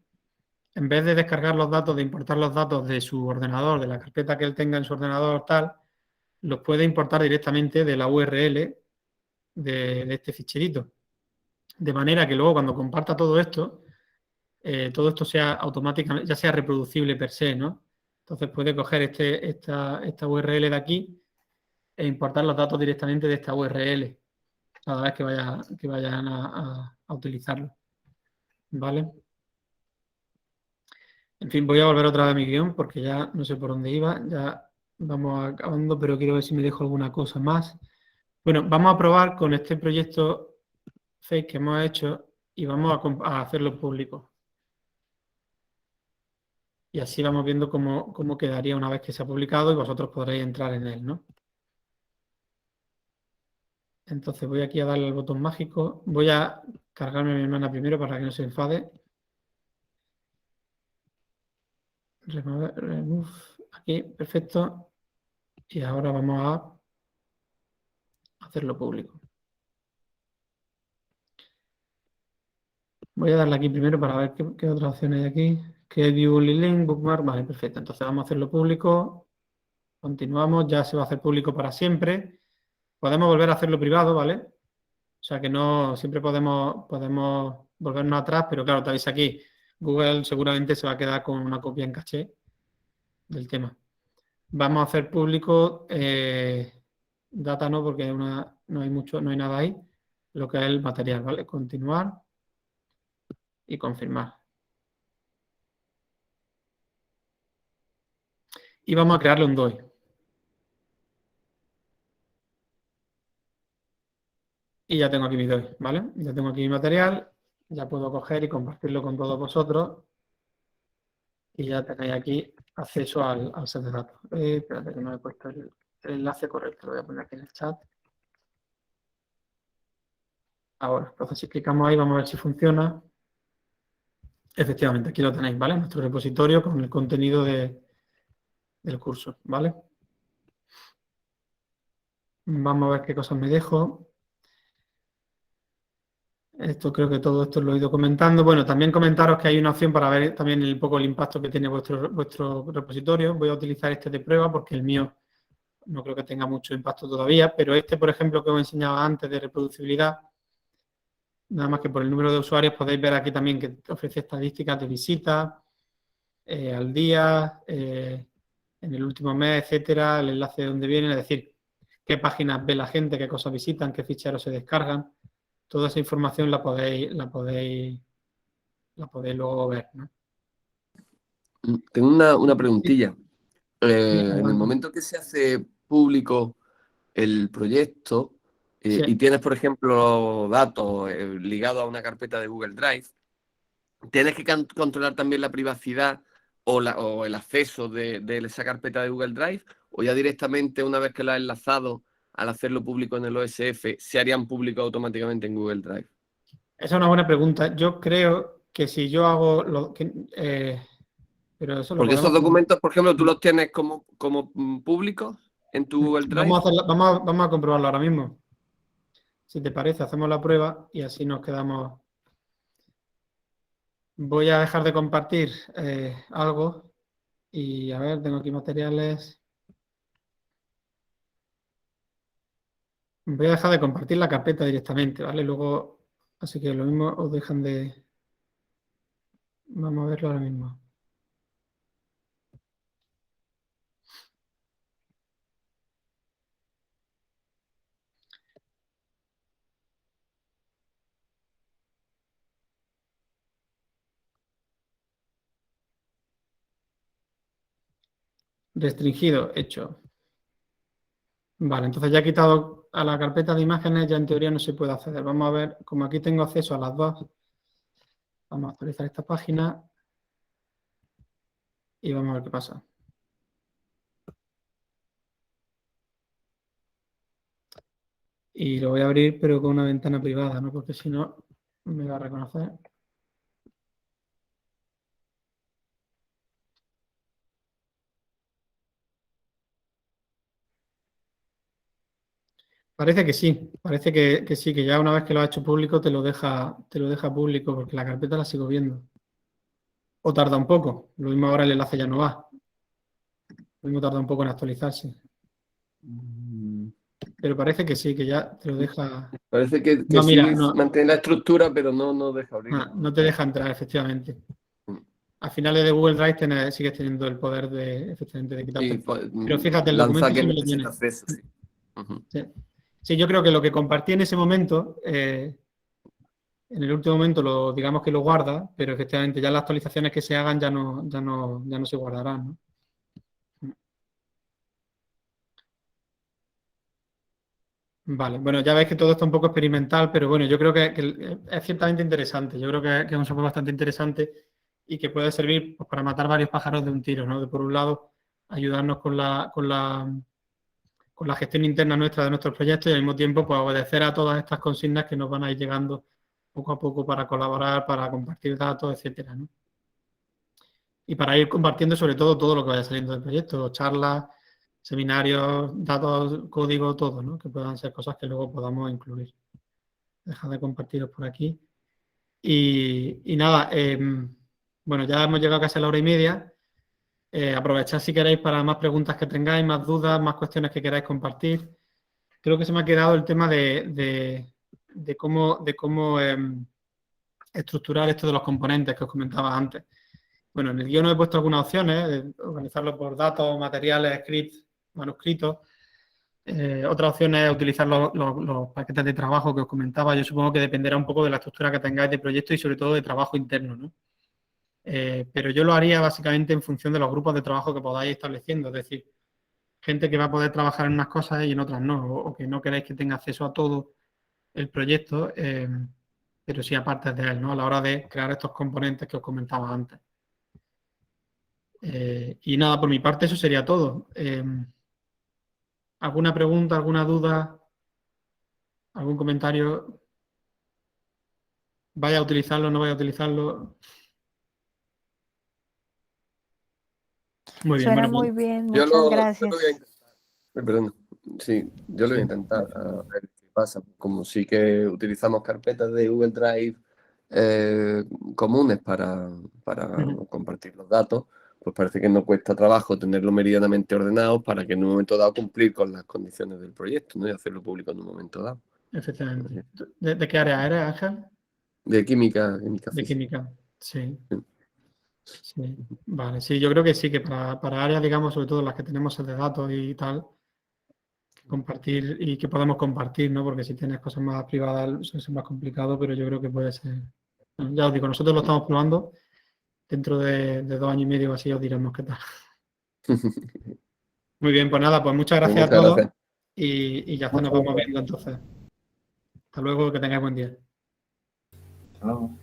en vez de descargar los datos, de importar los datos de su ordenador, de la carpeta que él tenga en su ordenador tal, los puede importar directamente de la URL de este ficherito. De manera que luego cuando comparta todo esto sea automáticamente, ya sea reproducible per se, ¿no? Entonces puede coger esta URL de aquí e importar los datos directamente de esta URL cada vez que vayan a utilizarlo. ¿Vale? En fin, voy a volver otra vez a mi guión porque ya no sé por dónde iba, ya vamos acabando, pero quiero ver si me dejo alguna cosa más. Bueno, vamos a probar con este proyecto fake que hemos hecho y vamos a hacerlo público. y así vamos viendo cómo quedaría una vez que se ha publicado y vosotros podréis entrar en él, ¿no? Entonces voy aquí a darle al botón mágico. Voy a cargarme a mi hermana primero para que no se enfade. Remove, aquí, perfecto. Y ahora vamos a hacerlo público. Voy a darle aquí primero para ver qué otras opciones hay aquí. Que view only link, bookmark. Vale, perfecto. Entonces vamos a hacerlo público. Continuamos. Ya se va a hacer público para siempre. Podemos volver a hacerlo privado, ¿vale? O sea que no siempre podemos volvernos atrás, pero claro, te veis aquí. Google seguramente se va a quedar con una copia en caché del tema. Vamos a hacer público data no, porque no hay mucho, no hay nada ahí. Lo que es el material, ¿vale? Continuar y confirmar. Y vamos a crearle un DOI. Y ya tengo aquí mi DOI, ¿vale? Ya tengo aquí mi material, ya puedo coger y compartirlo con todos vosotros. Y ya tenéis aquí acceso al set de datos. Espérate que no he puesto el enlace correcto, lo voy a poner aquí en el chat. Ahora, entonces si clicamos ahí, vamos a ver si funciona. Efectivamente, aquí lo tenéis, ¿vale? Nuestro repositorio con el contenido del curso, ¿vale? Vamos a ver qué cosas me dejo. Esto creo que todo esto lo he ido comentando. Bueno, también comentaros que hay una opción para ver también un poco el impacto que tiene vuestro repositorio. Voy a utilizar este de prueba porque el mío no creo que tenga mucho impacto todavía, pero este, por ejemplo, que os enseñaba antes de reproducibilidad, nada más que por el número de usuarios podéis ver aquí también que ofrece estadísticas de visitas al día, en el último mes, etcétera, el enlace de dónde vienen, es decir, qué páginas ve la gente, qué cosas visitan, qué ficheros se descargan. Toda esa información la podéis luego ver, ¿no? Tengo una preguntilla. Sí, En el adelante. momento que se hace público el proyecto Sí. y tienes, por ejemplo, datos ligados a una carpeta de Google Drive, ¿tienes que controlar también la privacidad o el acceso de esa carpeta de Google Drive? ¿O ya directamente, una vez que la has enlazado, al hacerlo público en el OSF, se harían público automáticamente en Google Drive? Esa es una buena pregunta. Yo creo que si yo hago pero eso lo Porque esos podemos... documentos, por ejemplo, tú los tienes como públicos en tu Google Drive. Vamos a comprobarlo ahora mismo. Si te parece, hacemos la prueba y así nos quedamos. Voy a dejar de compartir algo y a ver, tengo aquí materiales. Voy a dejar de compartir la carpeta directamente, ¿vale? Luego, así que lo mismo os dejan de... Vamos a verlo ahora mismo. Restringido, hecho. Vale, entonces ya he quitado a la carpeta de imágenes, ya en teoría no se puede acceder. Vamos a ver, como aquí tengo acceso a las dos, vamos a actualizar esta página y vamos a ver qué pasa. Y lo voy a abrir, pero con una ventana privada, ¿no? Porque si no, me va a reconocer. Parece que sí, parece que sí, que ya una vez que lo ha hecho público te lo deja público, porque la carpeta la sigo viendo. O tarda un poco, lo mismo ahora el enlace ya no va. Lo mismo tarda un poco en actualizarse. Pero parece que sí, que ya te lo deja. Parece que No, sí mira, no, mantiene la estructura, pero no deja abrirlo. no te deja entrar, efectivamente. Mm. Al final de Google Drive sigues teniendo el poder de, efectivamente, de quitarte. Y pues, Pero fíjate, el lanza documento que sí me lo necesita tiene. acceso, sí. Ujú. Sí. Sí, yo creo que lo que compartí en ese momento, en el último momento digamos que lo guarda, pero efectivamente ya las actualizaciones que se hagan ya no se guardarán, ¿no? Vale, bueno, ya veis que todo está un poco experimental, pero bueno, yo creo que es ciertamente interesante. Yo creo que es un software bastante interesante y que puede servir pues, para matar varios pájaros de un tiro, ¿no? De por un lado, ayudarnos con la gestión interna nuestra de nuestros proyectos y al mismo tiempo pues, obedecer a todas estas consignas que nos van a ir llegando poco a poco para colaborar, para compartir datos, etcétera, ¿no? Y para ir compartiendo sobre todo lo que vaya saliendo del proyecto, charlas, seminarios, datos, código, todo, ¿no? Que puedan ser cosas que luego podamos incluir. Dejar de compartiros por aquí. Y nada, bueno, ya hemos llegado casi a la 1h30. Aprovechad si queréis para más preguntas que tengáis, más dudas, más cuestiones que queráis compartir. Creo que se me ha quedado el tema de cómo estructurar esto de los componentes que os comentaba antes. Bueno, en el guión he puesto algunas opciones, organizarlo por datos, materiales, scripts, manuscritos. Otra opción es utilizar los paquetes de trabajo que os comentaba. Yo supongo que dependerá un poco de la estructura que tengáis de proyecto y sobre todo de trabajo interno, ¿no? Pero yo lo haría básicamente en función de los grupos de trabajo que podáis estableciendo. Es decir, gente que va a poder trabajar en unas cosas y en otras no, o que no queréis que tenga acceso a todo el proyecto, pero sí aparte de él, ¿no? A la hora de crear estos componentes que os comentaba antes. Y nada, por mi parte eso sería todo. ¿Alguna pregunta, alguna duda, algún comentario? ¿Vaya a utilizarlo, no vaya a utilizarlo? Muy bien, Suena bueno, muy bien, Yo muchas lo voy a gracias. intentar. Perdón. Sí, yo lo voy a intentar a ver qué pasa. Como sí que utilizamos carpetas de Google Drive comunes para compartir los datos, pues parece que no cuesta trabajo tenerlo meridianamente ordenados para que en un momento dado cumplir con las condiciones del proyecto, ¿no? Y hacerlo público en un momento dado. efectivamente. ¿De qué área eres, Ángel? De química De física. química, sí. Sí. Sí, vale, sí, yo creo que sí, que para áreas, digamos, sobre todo las que tenemos de datos y tal, compartir y que podemos compartir, ¿no? Porque si tienes cosas más privadas eso es más complicado, pero yo creo que puede ser. Bueno, ya os digo, nosotros lo estamos probando, dentro de 2 años y medio o así os diremos qué tal. Muy bien, pues nada, pues muchas Pues gracias a muchas todos gracias. y ya está, nos vamos viendo entonces. Hasta luego, que tengáis buen día. Chao.